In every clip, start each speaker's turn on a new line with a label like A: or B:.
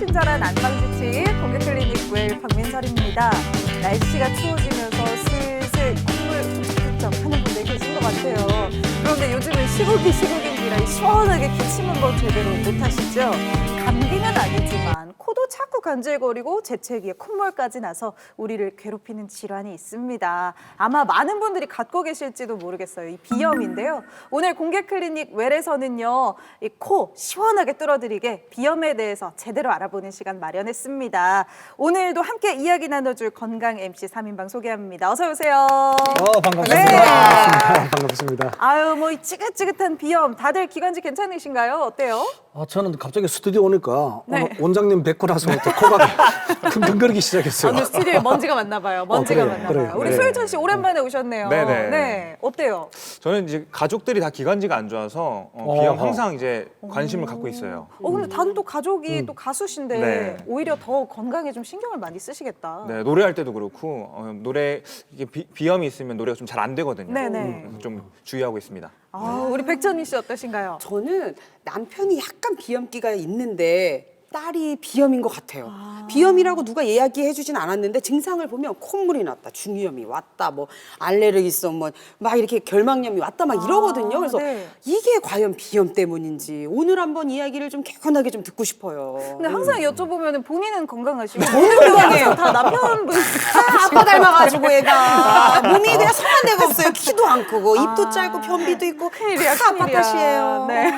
A: 친절한 안방지치 공개클리닉 웰 박민설입니다. 날씨가 추워지면서 슬슬 콧물 훌쩍 하는 분들 계신 것 같아요. 그런데 요즘은 시국인지라 시원하게 기침 한번 제대로 못 하시죠? 감기는 아니지만 코도 자꾸 간질거리고 재채기에 콧물까지 나서 우리를 괴롭히는 질환이 있습니다. 아마 많은 분들이 갖고 계실지도 모르겠어요. 이 비염인데요. 오늘 공개클리닉 웰에서는요, 이 코 시원하게 뚫어드리게 비염에 대해서 제대로 알아보는 시간 마련했습니다. 오늘도 함께 이야기 나눠줄 건강 MC 3인방 소개합니다. 어서 오세요.
B: 반갑습니다.
A: 네.
B: 반갑습니다.
A: 아유, 뭐 이 찌긋찌긋한 비염 다들 기관지 괜찮으신가요? 어때요?
B: 저는 갑자기 스튜디오 오니까
A: 네.
B: 오늘 원장님 뵙고 나서부터 코가 킁킁거리기 시작했어요.
A: 오늘 스튜디오에 먼지가 많나 봐요. 먼지가
B: 그래요,
A: 많나
B: 그래요.
A: 봐요. 우리
C: 네.
A: 소율찬 씨 오랜만에 오셨네요.
C: 네네.
A: 네, 어때요?
C: 저는 이제 가족들이 다 기관지가 안 좋아서 비염 항상 이제 관심을 갖고 있어요.
A: 근데 다들 또 가족이 또 가수신데
C: 네.
A: 오히려 더 건강에 좀 신경을 많이 쓰시겠다.
C: 네, 노래할 때도 그렇고 노래 이게 비염이 있으면 노래가 좀 잘 안 되거든요.
A: 네네.
C: 그래서 좀 주의하고 있습니다.
A: 우리 백천희 씨 어떠신가요?
D: 저는 남편이 약간 비염기가 있는데 딸이 비염인 것 같아요. 비염이라고 누가 이야기해주진 않았는데 증상을 보면 콧물이 났다, 중이염이 왔다, 뭐 알레르기성, 뭐 막 이렇게 결막염이 왔다 막 이러거든요. 그래서
A: 네.
D: 이게 과연 비염 때문인지 오늘 한번 이야기를 좀 개건하게 좀 듣고 싶어요.
A: 근데 항상 여쭤보면 본인은 건강하시고
D: 저는 건강해요.
A: 다 남편분
D: 아빠 닮아가지고 얘가 몸이 그냥 성한 데가 없어요. 키도 안 크고 입도 짧고 변비도 있고
A: 큰일이야,
D: 다 아빠
A: 큰일이야.
D: 탓이에요.
A: 네.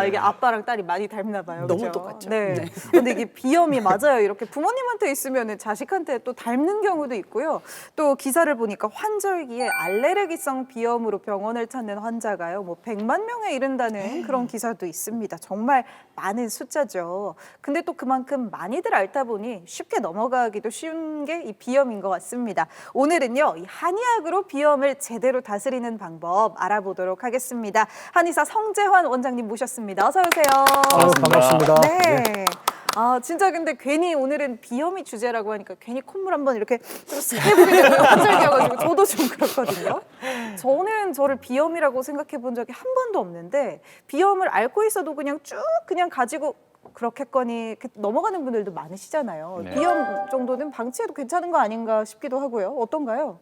A: 이게 아빠랑 딸이 많이 닮나 봐요.
D: 너무
A: 그죠?
D: 똑같죠.
A: 네.
D: 네.
A: 근데 이게 비염이 맞아요. 이렇게 부모님한테 있으면 자식한테 또 닮는 경우도 있고요. 또 기사를 보니까 환절기에 알레르기성 비염으로 병원을 찾는 환자가요, 뭐 100만 명에 이른다는 그런 기사도 있습니다. 정말 많은 숫자죠. 근데 또 그만큼 많이들 앓다 보니 쉽게 넘어가기도 쉬운 게 이 비염인 것 같습니다. 오늘은요, 이 한의학으로 비염을 제대로 다스리는 방법 알아보도록 하겠습니다. 한의사 성재환 원장님 모셨습니다. 어서 오세요.
B: 반갑습니다.
A: 네. 진짜 근데 괜히 오늘은 비염이 주제라고 하니까 괜히 콧물 한번 이렇게 좀 세보게 되는 환절기여가지고 저도 좀 그렇거든요. 저는 저를 비염이라고 생각해 본 적이 한 번도 없는데 비염을 앓고 있어도 그냥 쭉 그냥 가지고 그렇겠거니 넘어가는 분들도 많으시잖아요.
E: 네.
A: 비염 정도는 방치해도 괜찮은 거 아닌가 싶기도 하고요. 어떤가요?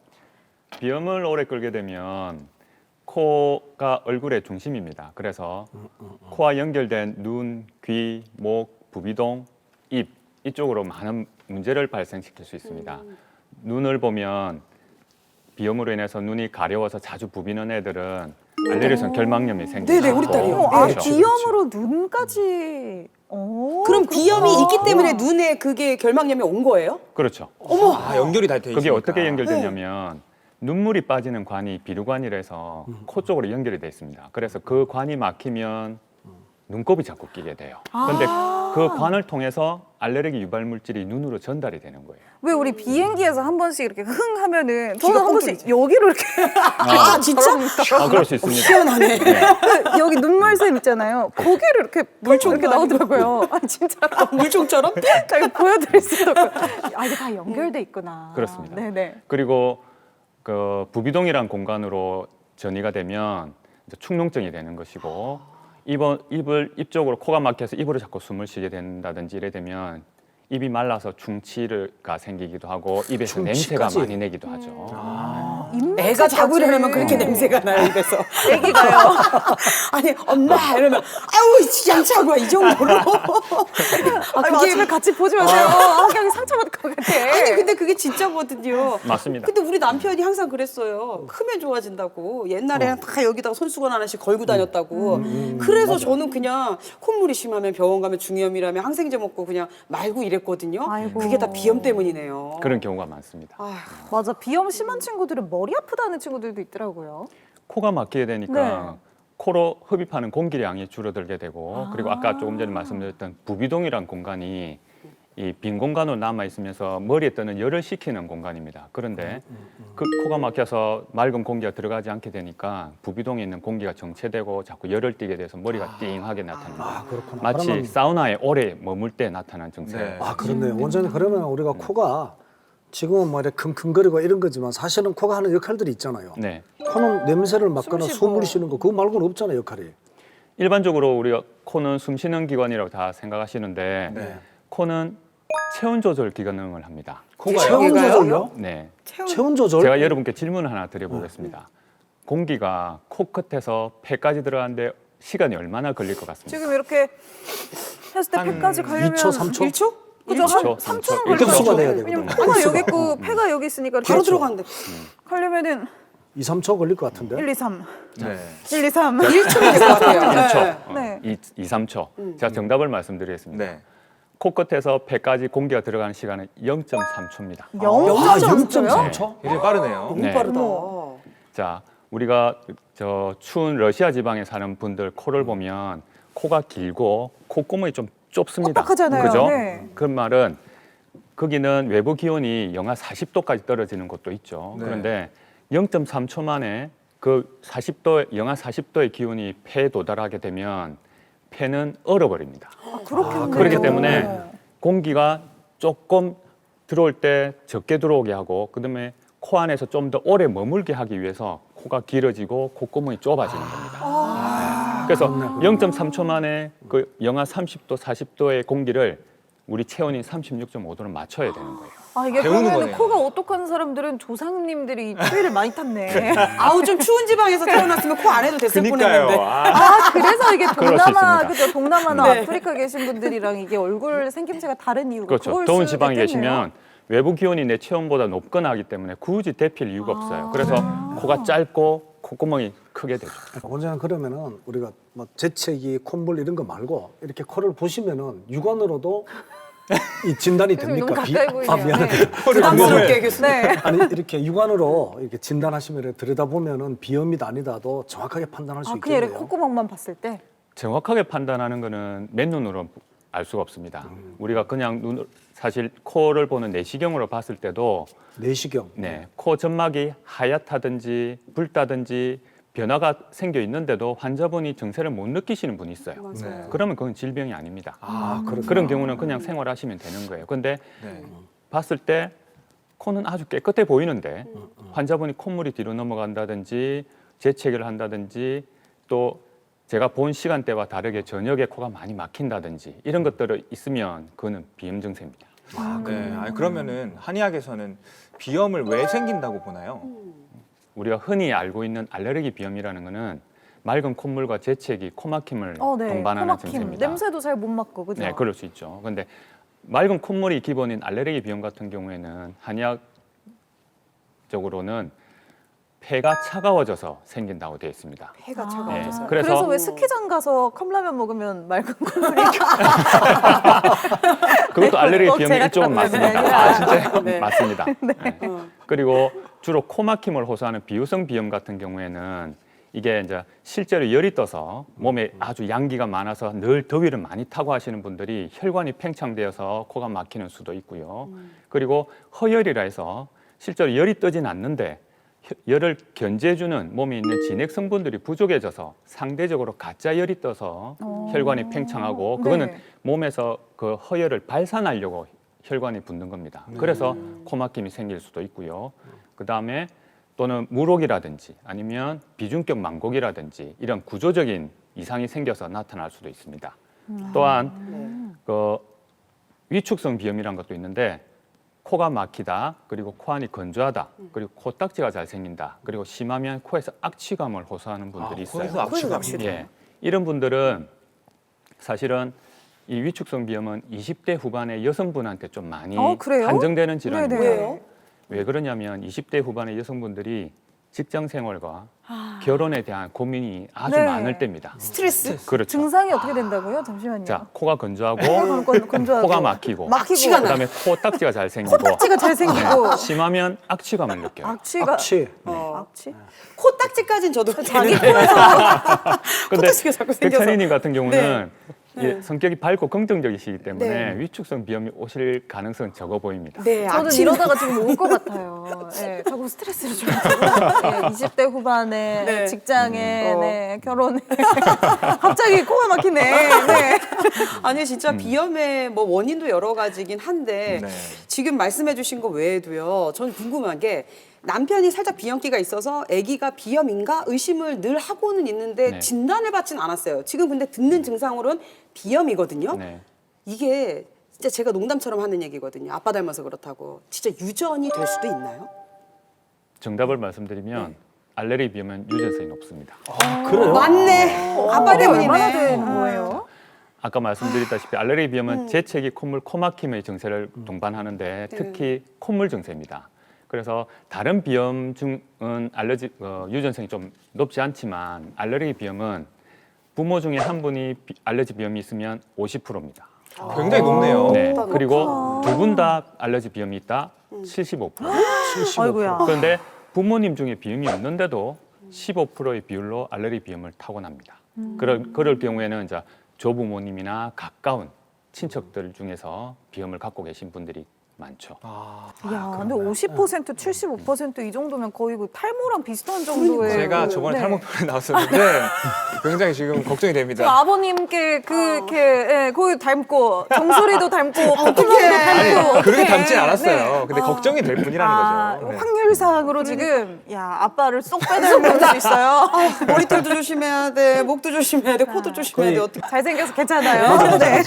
E: 비염을 오래 끌게 되면 코가 얼굴의 중심입니다. 그래서 코와 연결된 눈, 귀, 목, 부비동, 입 이쪽으로 많은 문제를 발생시킬 수 있습니다. 눈을 보면 비염으로 인해서 눈이 가려워서 자주 부비는 애들은 알레르기성 결막염이 생기고
D: 네네, 우리 딸이요.
E: 그렇죠.
A: 비염으로 눈까지.
D: 그럼 비염이
A: 그렇구나.
D: 있기 때문에 눈에 그게 결막염이 온 거예요?
E: 그렇죠.
C: 연결이 다 돼 있으니까.
E: 그게 어떻게 연결되냐면 눈물이 빠지는 관이 비류관이라서 코 쪽으로 연결이 돼 있습니다. 그래서 그 관이 막히면 눈곱이 자꾸 끼게 돼요. 그런데 그 관을 통해서 알레르기 유발 물질이 눈으로 전달이 되는 거예요.
A: 왜 우리 비행기에서 한 번씩 이렇게 흥 하면은
D: 귀가
A: 저는 한 번씩
D: 뻥뚫리죠.
A: 여기로 이렇게
D: 진짜?
E: 그럴 수 있습니다.
D: 희한하네.
A: 여기 눈물샘 있잖아요. 거기를 이렇게 물총 이렇게 나오더라고요. 진짜로.
D: 물총처럼?
A: 자, 이거 보여드릴 수도 없고. 이게 다 연결돼 있구나.
E: 그렇습니다.
A: 네네.
E: 그리고 그 부비동이란 공간으로 전이가 되면 이제 축농증이 되는 것이고 입 쪽으로 코가 막혀서 입으로 자꾸 숨을 쉬게 된다든지 이래 되면 입이 말라서 충치가 생기기도 하고 입에서 냄새가
B: 충치까지?
E: 많이 내기도 하죠.
D: 애가 자고 일어나면 그렇게 냄새가 나요, 입에서.
A: 애기가요.
D: 아니, 엄마! 이러면, 아우, 양치하고 와, 이 정도로.
A: 아침에 같이 보지 마세요. 한경이 상처받을 것 같아.
D: 아니, 근데 그게 진짜거든요.
E: 맞습니다.
D: 근데 우리 남편이 항상 그랬어요. 크면 좋아진다고. 옛날에는 다 여기다가 손수건 하나씩 걸고 다녔다고. 그래서 저는 그냥 콧물이 심하면 병원 가면 중이염이라면 항생제 먹고 그냥 말고 이랬거든요.
A: 아이고.
D: 그게 다 비염 때문이네요.
E: 그런 경우가 많습니다.
A: 맞아. 비염 심한 친구들은 머리 아프다는 친구들도 있더라고요.
E: 코가 막히게 되니까
A: 네.
E: 코로 흡입하는 공기량이 줄어들게 되고 그리고 아까 조금 전에 말씀드렸던 부비동이란 공간이 이 빈 공간으로 남아 있으면서 머리에 뜨는 열을 식히는 공간입니다. 그런데 그 코가 막혀서 맑은 공기가 들어가지 않게 되니까 부비동에 있는 공기가 정체되고 자꾸 열을 띠게 돼서 머리가 띵하게 나타납니다.
B: 그렇구나.
E: 마치
B: 그러면-
E: 사우나에 오래 머물 때 나타난 증세.
C: 네.
B: 그렇네요. 원장님 그러면 우리가 코가 지금은 뭐 이렇게 킁킁거리고 이런 거지만 사실은 코가 하는 역할들이 있잖아요.
E: 네.
B: 코는 냄새를 맡거나
A: 숨 쉬고.
B: 숨을 쉬는 거 그거 말고는 없잖아요, 역할이.
E: 일반적으로 우리가 코는 숨쉬는 기관이라고 다 생각하시는데
C: 네.
E: 코는 체온 조절 기능을 합니다.
C: 코가요?
B: 체온 조절요?
E: 네.
B: 체온 조절?
E: 제가 여러분께 질문을 하나 드려보겠습니다. 공기가 코끝에서 폐까지 들어가는데 시간이 얼마나 걸릴 것 같습니까?
A: 지금 이렇게 했을 때
C: 한
A: 폐까지 가려면
B: 2초, 3초?
D: 1초?
A: 그죠? 한
E: 1초,
A: 3초는
E: 3초.
A: 걸릴 것
B: 급수가 돼야
A: 같아요.
B: 되거든요.
A: 왜냐면 코가
B: 급수가.
A: 여기 있고 폐가 여기 있으니까
D: 바로
A: 이렇게
D: 들어가는데.
A: 가려면은
B: 2, 3초 걸릴 것 같은데.
A: 1, 2, 3.
C: 네.
A: 1, 2, 3.
D: 1초면 될 것 같아요.
A: 네.
E: 2, 3초. 제가 정답을 말씀드리겠습니다.
C: 네.
E: 코끝에서 폐까지 공기가 들어가는 시간은 0.3초입니다.
B: 0.3초?
C: 굉장히 빠르네요.
D: 너무
E: 네.
D: 빠르다.
E: 자, 우리가 저 추운 러시아 지방에 사는 분들 코를 보면 코가 길고 콧구멍이 좀 좁습니다.
A: 뻑뻑하잖아요.
E: 그죠?
A: 네.
E: 그 말은 거기는 외부 기온이 영하 40도까지 떨어지는 곳도 있죠.
C: 네.
E: 그런데 0.3초 만에 그 40도, 영하 40도의 기온이 폐에 도달하게 되면 폐는 얼어버립니다.
A: 그렇겠네요.
E: 그렇기 때문에 공기가 조금 들어올 때 적게 들어오게 하고 그다음에 코 안에서 좀 더 오래 머물게 하기 위해서 코가 길어지고 콧구멍이 좁아지는 겁니다. 그래서 0.3초 만에 그 영하 30도, 40도의 공기를 우리 체온인 36.5도로 맞춰야 되는 거예요.
A: 아, 이게
C: 배우는
A: 그러면
C: 거네요.
A: 코가 오똑한 사람들은 조상님들이 추위를 많이 탔네.
D: 아우 좀 추운 지방에서 태어났으면 코 안 해도 됐을
C: 그니까요.
D: 뻔했는데.
A: 아, 그래서 이게
E: 그럴 수
A: 동남아,
E: 있습니다.
A: 그죠? 동남아나
D: 네.
A: 아프리카 계신 분들이랑 이게 얼굴 생김새가 다른 이유가
E: 그렇죠.
A: 그걸
E: 더운
A: 수도
E: 지방에
A: 있겠네요.
E: 계시면 외부 기온이 내 체온보다 높거나 하기 때문에 굳이 데필 이유가 없어요. 그래서 코가 짧고 콧구멍이 크게 되죠.
B: 원장님 그러면은 우리가 뭐 재채기, 콧물 이런 거 말고 이렇게 코를 보시면은 육안으로도 이 진단이
A: 교수님
B: 됩니까?
A: 너무 가까이 보이네요.
B: 아 미안해.
A: 네.
D: 부담스럽게 교수님.
A: 네.
B: 아니 이렇게 육안으로 이렇게 진단하시면 들여다보면은 비염이다 아니다도 정확하게 판단할 수
A: 아, 그냥 이렇게
B: 있겠네요.
A: 콧구멍만 봤을 때.
E: 정확하게 판단하는 거는 맨눈으로 알 수가 없습니다. 우리가 그냥 사실 코를 보는 내시경으로 봤을 때도
B: 내시경.
E: 네, 코 점막이 하얗다든지 붉다든지 변화가 생겨 있는데도 환자분이 증세를 못 느끼시는 분이 있어요.
C: 네.
E: 그러면 그건 질병이 아닙니다.
B: 아 그렇구나.
E: 그런 경우는 그냥 생활하시면 되는 거예요. 근데
C: 네.
E: 봤을 때 코는 아주 깨끗해 보이는데 환자분이 콧물이 뒤로 넘어간다든지 재채기를 한다든지 또 제가 본 시간대와 다르게 저녁에 코가 많이 막힌다든지 이런 것들이 있으면 그거는 비염 증세입니다.
C: 네. 아니, 그러면은 한의학에서는 비염을 왜 생긴다고 보나요?
E: 우리가 흔히 알고 있는 알레르기 비염이라는 거는 맑은 콧물과 재채기, 코막힘을
A: 네.
E: 동반하는
A: 코막힘.
E: 증세입니다.
A: 냄새도 잘 못 맡고, 그죠?
E: 네, 그럴 수 있죠. 그런데 맑은 콧물이 기본인 알레르기 비염 같은 경우에는 한의학적으로는 폐가 차가워져서 생긴다고 되어 있습니다.
D: 해가 차가워져서.
E: 네,
A: 그래서,
E: 그래서
A: 왜 스키장 가서 컵라면 먹으면 맑은 콧물이
E: 그것도 알레르기
A: 꼭
E: 비염의
A: 제가
E: 일종은
A: 그런
E: 맞습니다.
A: 거예요.
E: 아, 진짜
D: 네.
E: 맞습니다. 네. 그리고 주로 코막힘을 호소하는 비유성 비염 같은 경우에는 이게 이제 실제로 열이 떠서 몸에 아주 양기가 많아서 늘 더위를 많이 타고 하시는 분들이 혈관이 팽창되어서 코가 막히는 수도 있고요. 그리고 허열이라 해서 실제로 열이 뜨진 않는데 열을 견제해주는 몸에 있는 진액 성분들이 부족해져서 상대적으로 가짜 열이 떠서 혈관이 팽창하고 그거는
A: 네.
E: 몸에서 그 허열을 발산하려고 혈관이 붓는 겁니다. 그래서 코막힘이 생길 수도 있고요. 그 다음에 또는 물혹이라든지 아니면 비중격 망곡이라든지 이런 구조적인 이상이 생겨서 나타날 수도 있습니다. 또한 그 위축성 비염이라는 것도 있는데 코가 막히다, 그리고 코 안이 건조하다, 그리고 코딱지가 잘 생긴다, 그리고 심하면 코에서 악취감을 호소하는 분들이 있어요.
C: 코에서 악취감.
E: 예, 이런 분들은 사실은 이 위축성 비염은 20대 후반의 여성분한테 좀 많이
A: 그래요?
E: 한정되는 질환입니다.
A: 네네.
D: 왜요?
E: 왜 그러냐면 20대 후반의 여성분들이 직장 생활과 결혼에 대한 고민이 아주
A: 네.
E: 많을 때입니다.
D: 스트레스?
E: 그렇죠.
A: 증상이 어떻게 된다고요? 잠시만요.
E: 자, 코가 건조하고
A: 건조하고.
E: 코가 막히고
D: 악취가 나.
E: 그다음에 코딱지가 잘 생기고
A: 코딱지가 잘 생기고.
E: 심하면 악취감을 느껴요.
A: 악취가.
B: 악취.
A: 악취?
D: 코딱지까지는 저도
A: 자기
D: 있는데.
A: 코에서.
E: 근데
D: 코딱지가 자꾸 생겨서.
E: 백찬희님 같은 경우는
D: 네.
E: 예, 성격이 밝고 긍정적이시기 때문에
D: 네.
E: 위축성 비염이 오실 가능성은 적어 보입니다.
D: 네,
A: 저는
D: 악취.
A: 이러다가 지금 올 것 같아요. 네, 자꾸 스트레스를 좀 받고. 네, 20대 후반에
D: 네.
A: 직장에 네, 결혼에 갑자기 코가 막히네. 네.
D: 아니 진짜 비염의 뭐 원인도 여러 가지긴 한데
C: 네.
D: 지금 말씀해주신 거 외에도요. 저는 궁금한 게 남편이 살짝 비염기가 있어서 아기가 비염인가 의심을 늘 하고는 있는데
E: 네.
D: 진단을 받진 않았어요. 지금 근데 듣는 증상으로는 비염이거든요.
E: 네.
D: 이게 진짜 제가 농담처럼 하는 얘기거든요. 아빠 닮아서 그렇다고. 진짜 유전이 될 수도 있나요?
E: 정답을 말씀드리면 알레르기 비염은 유전성이 높습니다.
B: 그래요?
D: 맞네. 아빠
A: 얼마나
D: 때문이네.
A: 되는 거예요?
E: 아까 말씀드렸다시피 알레르기 비염은 재채기, 콧물, 코막힘의 증세를 동반하는데 특히 콧물 증세입니다. 그래서 다른 비염 중은 유전성이 좀 높지 않지만 알레르기 비염은 부모 중에 한 분이 알레르기 비염이 있으면 50%입니다.
C: 굉장히 높네요.
E: 네.
A: 높다,
E: 그리고 두 분 다 알레르기 비염이 있다 75%.
A: 아이고야.
E: 그런데 부모님 중에 비염이 없는데도 15%의 비율로 알레르기 비염을 타고납니다. 그럴 경우에는 이제 조부모님이나 가까운 친척들 중에서 비염을 갖고 계신 분들이 많죠.
A: 야, 근데 50%, 75%이 정도면 거의 그 탈모랑 비슷한 정도의.
C: 제가 저번에
A: 네.
C: 탈모편에 나왔었는데 굉장히 지금 걱정이
A: 저
C: 됩니다.
A: 아버님께 그렇게 예, 거기 닮고 정수리도 닮고 콧구멍도 닮고
C: 아니, 그렇게
A: 어떡해.
C: 닮진 않았어요.
A: 네.
C: 근데 걱정이 될 뿐이라는 거죠. 네.
A: 확률상으로 지금 야 아빠를 쏙 빼닮은 수 있어요.
D: 머리털도 조심해야 돼, 목도 조심해야 돼, 코도 조심해야 돼. 어떻게?
A: 잘생겨서 괜찮아요. 네.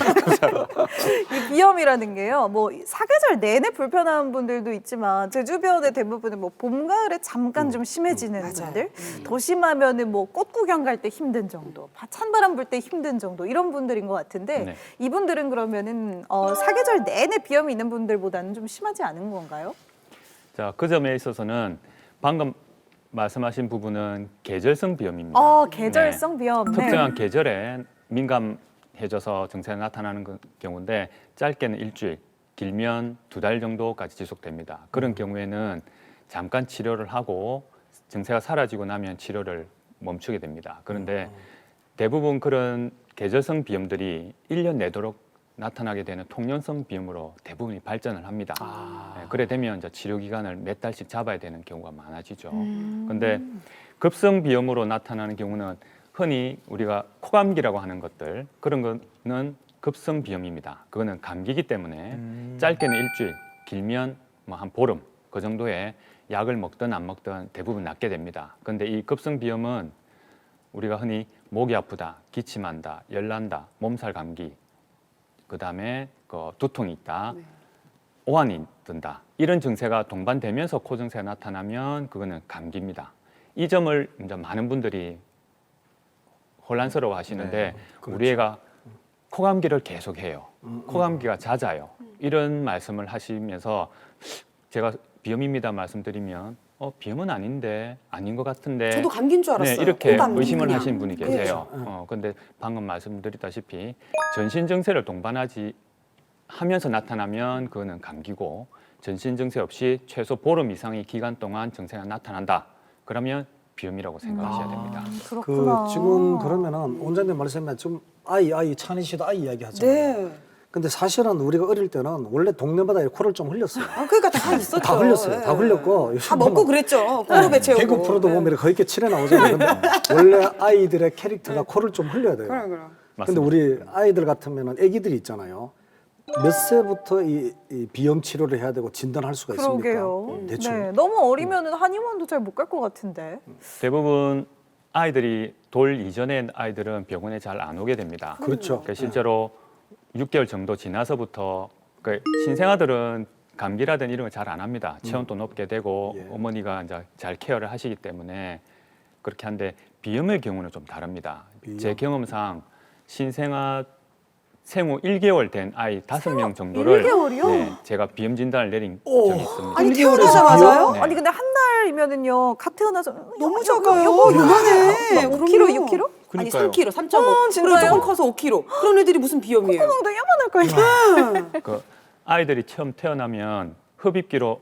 A: 이 비염이라는 게요. 뭐 사계절 내내 불편한 분들도 있지만 제 주변의 대부분은 뭐 봄, 가을에 잠깐 좀 심해지는
D: 맞아요.
A: 분들, 더 심하면은 뭐 꽃 구경 갈 때 힘든 정도, 찬바람 불 때 힘든 정도 이런 분들인 것 같은데
E: 네.
A: 이분들은 그러면은 사계절 내내 비염이 있는 분들보다는 좀 심하지 않은 건가요?
E: 자, 그 점에 있어서는 방금 말씀하신 부분은 계절성 비염입니다.
A: 계절성 비염. 네.
E: 특정한 계절에 민감해져서 증세가 나타나는 경우인데 짧게는 일주일, 길면 2달 정도까지 지속됩니다. 그런 경우에는 잠깐 치료를 하고 증세가 사라지고 나면 치료를 멈추게 됩니다. 그런데 대부분 그런 계절성 비염들이 1년 내도록 나타나게 되는 통년성 비염으로 대부분이 발전을 합니다. 네, 그래 되면 이제 치료 기간을 몇 달씩 잡아야 되는 경우가 많아지죠. 그런데 급성 비염으로 나타나는 경우는 흔히 우리가 코감기라고 하는 것들 그런 거는 급성 비염입니다. 그거는 감기이기 때문에 짧게는 일주일, 길면 뭐 한 보름 그 정도의 약을 먹든 안 먹든 대부분 낫게 됩니다. 그런데 이 급성 비염은 우리가 흔히 목이 아프다, 기침한다, 열난다, 몸살 감기, 그 다음에 두통이 있다, 오한이 든다 이런 증세가 동반되면서 코 증세가 나타나면 그거는 감기입니다. 이 점을 이제 많은 분들이 혼란스러워 하시는데
B: 그렇죠.
E: 우리 애가 코감기를 계속해요. 코감기가 잦아요. 이런 말씀을 하시면서 제가 비염입니다 말씀드리면 비염은 아닌데 아닌 것 같은데
D: 저도 감기인 줄 알았어요.
E: 네, 이렇게
D: 코감기
E: 의심을
D: 그냥.
E: 하시는 분이 계세요. 근데 방금 말씀드렸다시피 전신 증세를 동반하지 하면서 나타나면 그거는 감기고 전신 증세 없이 최소 보름 이상의 기간 동안 증세가 나타난다. 그러면 비염이라고 생각하셔야 됩니다.
A: 그렇구나.
B: 지금 그러면은 원장님 말씀에 좀 아이 찬희 씨도 아이 이야기 하잖아요.
D: 네.
B: 근데 사실은 우리가 어릴 때는 원래 동네마다 코를 좀 흘렸어요.
D: 그러니까 다 있었죠.
B: 다 흘렸어요.
D: 네.
B: 다 흘렸고
D: 다 먹고 그랬죠. 코로 배채우고.
B: 개그 프로도 보면 이렇게 거의 이렇게 칠해 나오잖아요. 근데 원래 아이들의 캐릭터가 코를 좀 흘려야 돼요.
D: 그럼.
B: 근데 우리 아이들 같으면은 아기들이 있잖아요. 몇 세부터 이 비염 치료를 해야 되고 진단할 수가 있습니까?
A: 그러게요.
B: 대충.
A: 네, 너무 어리면은 한의원도 잘 못 갈 것 같은데.
E: 대부분 아이들이 돌 이전의 아이들은 병원에 잘 안 오게 됩니다.
B: 그렇죠.
E: 그러니까 실제로 6개월 정도 지나서부터 신생아들은 감기라든 이런 걸 잘 안 합니다. 체온도 높게 되고
B: 예.
E: 어머니가 이제 잘 케어를 하시기 때문에 그렇게 한데 비염의 경우는 좀 다릅니다. 제 경험상 신생아 생후 1개월 된 아이 5명 정도를
A: 1개월이요?
E: 네, 제가 비염 진단을 내린 적이 있습니다.
D: 아니
B: 1개월에서
D: 태어나자마자요?
E: 네.
A: 아니 근데 한 달이면은요 갓 태어나서
D: 너무 작아요.
A: 요만해.
D: 그럼요.
A: 5kg, 6kg?
D: 아니
C: 그러니까요.
D: 3kg, 3.5.
A: 진짜요?
D: 그리고 조금 커서 5kg. 그런 애들이 무슨 비염이에요?
A: 콧구멍도 요만할 거예요.
E: 그 아이들이 처음 태어나면 흡입기로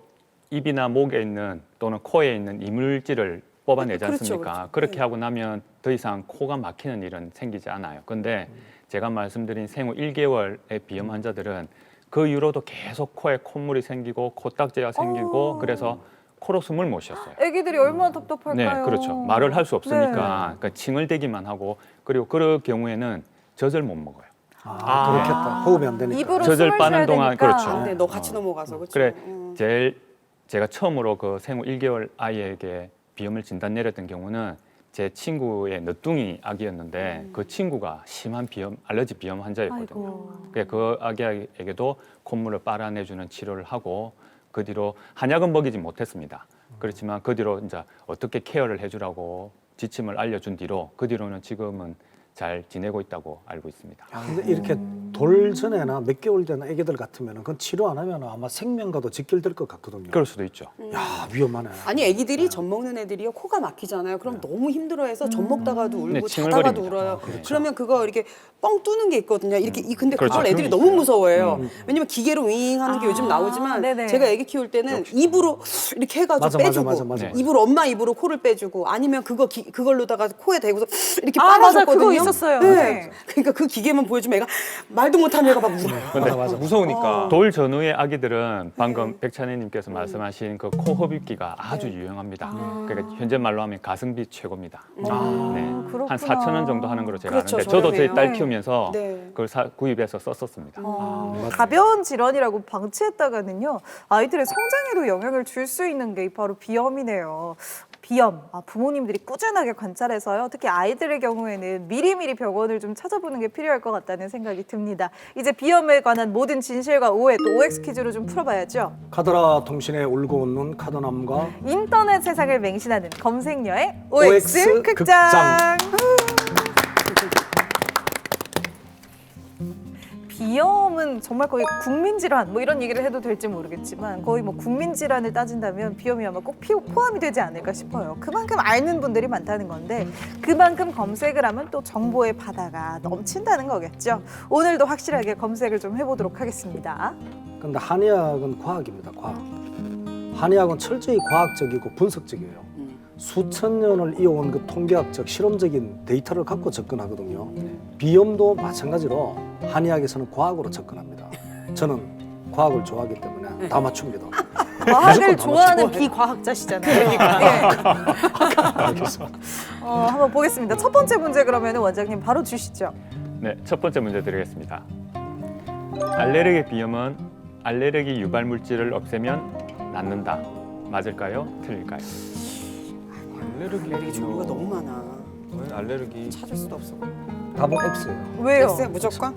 E: 입이나 목에 있는 또는 코에 있는 이물질을 뽑아내지
D: 그렇죠,
E: 않습니까?
D: 그렇죠.
E: 그렇게 하고 나면 더 이상 코가 막히는 일은 생기지 않아요. 근데 제가 말씀드린 생후 1개월의 비염 환자들은 그 이후로도 계속 코에 콧물이 생기고 코딱지가 생기고 그래서 코로 숨을 못 쉬었어요.
A: 애기들이 얼마나 답답할까요?
E: 네, 그렇죠. 말을 할 수 없으니까
A: 네.
E: 그러니까 칭얼대기만 하고 그리고 그럴 경우에는 젖을 못 먹어요.
B: 그렇겠다. 호흡이 안 되니까.
A: 입으로
E: 젖을
A: 숨을
E: 빠는
A: 쉬어야
E: 동안
A: 되니까.
E: 그렇죠.
D: 네, 너 같이 넘어가서 그렇죠.
E: 그래 제일 제가 처음으로 그 생후 1개월 아이에게 비염을 진단 내렸던 경우는 제 친구의 늦둥이 아기였는데 그 친구가 심한 비염, 알러지 비염 환자였거든요.
A: 아이고.
E: 그 아기에게도 콧물을 빨아내주는 치료를 하고 그 뒤로 한약은 먹이지 못했습니다. 그렇지만 그 뒤로 이제 어떻게 케어를 해주라고 지침을 알려준 뒤로 그 뒤로는 지금은 잘 지내고 있다고 알고 있습니다.
B: 근데 이렇게 돌 전에나 몇 개월 된 애기들 같으면 그건 치료 안 하면 아마 생명과도 직결될 것 같거든요.
E: 그럴 수도 있죠.
B: 야, 위험하네.
D: 아니 애기들이 젖 먹는 애들이요 코가 막히잖아요. 그럼 너무 힘들어해서 젖 먹다가도 울고
E: 네,
D: 자다가도
E: 칭얼거립니다.
D: 울어요.
E: 그렇죠.
D: 그러면 그거 이렇게 뻥 뚫는 게 있거든요. 이렇게 근데 그걸
E: 그렇죠.
D: 애들이 너무 무서워해요. 왜냐면 기계로 윙 하는 게 요즘 나오지만
A: 네네.
D: 제가 애기 키울 때는 입으로 이렇게 해가지고 빼주고
B: 맞아.
D: 입으로 엄마 입으로 코를 빼주고 아니면 그걸로다가 코에 대고서 이렇게
A: 맞아.
D: 빨아줬거든요.
A: 그거 있었어요.
D: 네.
A: 네.
D: 그러니까 그 기계만 보여주면 애가 말도 못하는 애가 막 울어요.
B: 맞아.
C: 무서우니까.
E: 돌 전후의 아기들은 방금 백찬혜님께서 말씀하신 그 코 흡입기가 아주 유용합니다. 그러니까 현재 말로 하면 가성비 최고입니다. 네.
A: 그렇구나.
E: 한 4,000원 정도 하는 걸로 제가
D: 그렇죠,
E: 아는데 저도 제
D: 저렴해요.
E: 딸
A: 네.
E: 키우면서
D: 네.
E: 그걸 구입해서 썼었습니다.
A: 가벼운 질환이라고 방치했다가는요 아이들의 성장에도 영향을 줄 수 있는 게 바로 비염이네요. 비염, 부모님들이 꾸준하게 관찰해서요. 특히 아이들의 경우에는 미리미리 병원을 좀 찾아보는 게 필요할 것 같다는 생각이 듭니다. 이제 비염에 관한 모든 진실과 오해 또 OX 퀴즈로 좀 풀어봐야죠.
B: 카더라 통신에 울고 웃는 카더남과
A: 인터넷 세상을 맹신하는 검색녀의
B: OX
A: OX 극장. 비염은 정말 거의 국민질환 뭐 이런 얘기를 해도 될지 모르겠지만 거의 뭐 국민질환을 따진다면 비염이 아마 꼭 포함이 되지 않을까 싶어요. 그만큼 앓는 분들이 많다는 건데 그만큼 검색을 하면 또 정보의 바다가 넘친다는 거겠죠. 오늘도 확실하게 검색을 좀 해보도록 하겠습니다.
B: 근데 한의학은 과학입니다. 과학. 한의학은 철저히 과학적이고 분석적이에요. 수천 년을 이어온 그 통계학적 실험적인 데이터를 갖고 접근하거든요. 비염도 마찬가지로 한의학에서는 과학으로 접근합니다. 저는 과학을 좋아하기 때문에 다 맞춥니다.
A: 과학을
B: 무조건 다
A: 좋아하는 비과학자시잖아요. 예.
B: 알겠습니다.
A: 한번 보겠습니다. 첫 번째 문제 그러면 원장님 바로 주시죠.
E: 네, 첫 번째 문제 드리겠습니다. 알레르기 비염은 알레르기 유발 물질을 없애면 낫는다. 맞을까요? 틀릴까요?
D: 알레르기 종류가 너무 많아.
C: 알레르기.
D: 찾을 수도 없어.
B: 답은 X예요.
A: 왜요?
D: X야 무조건?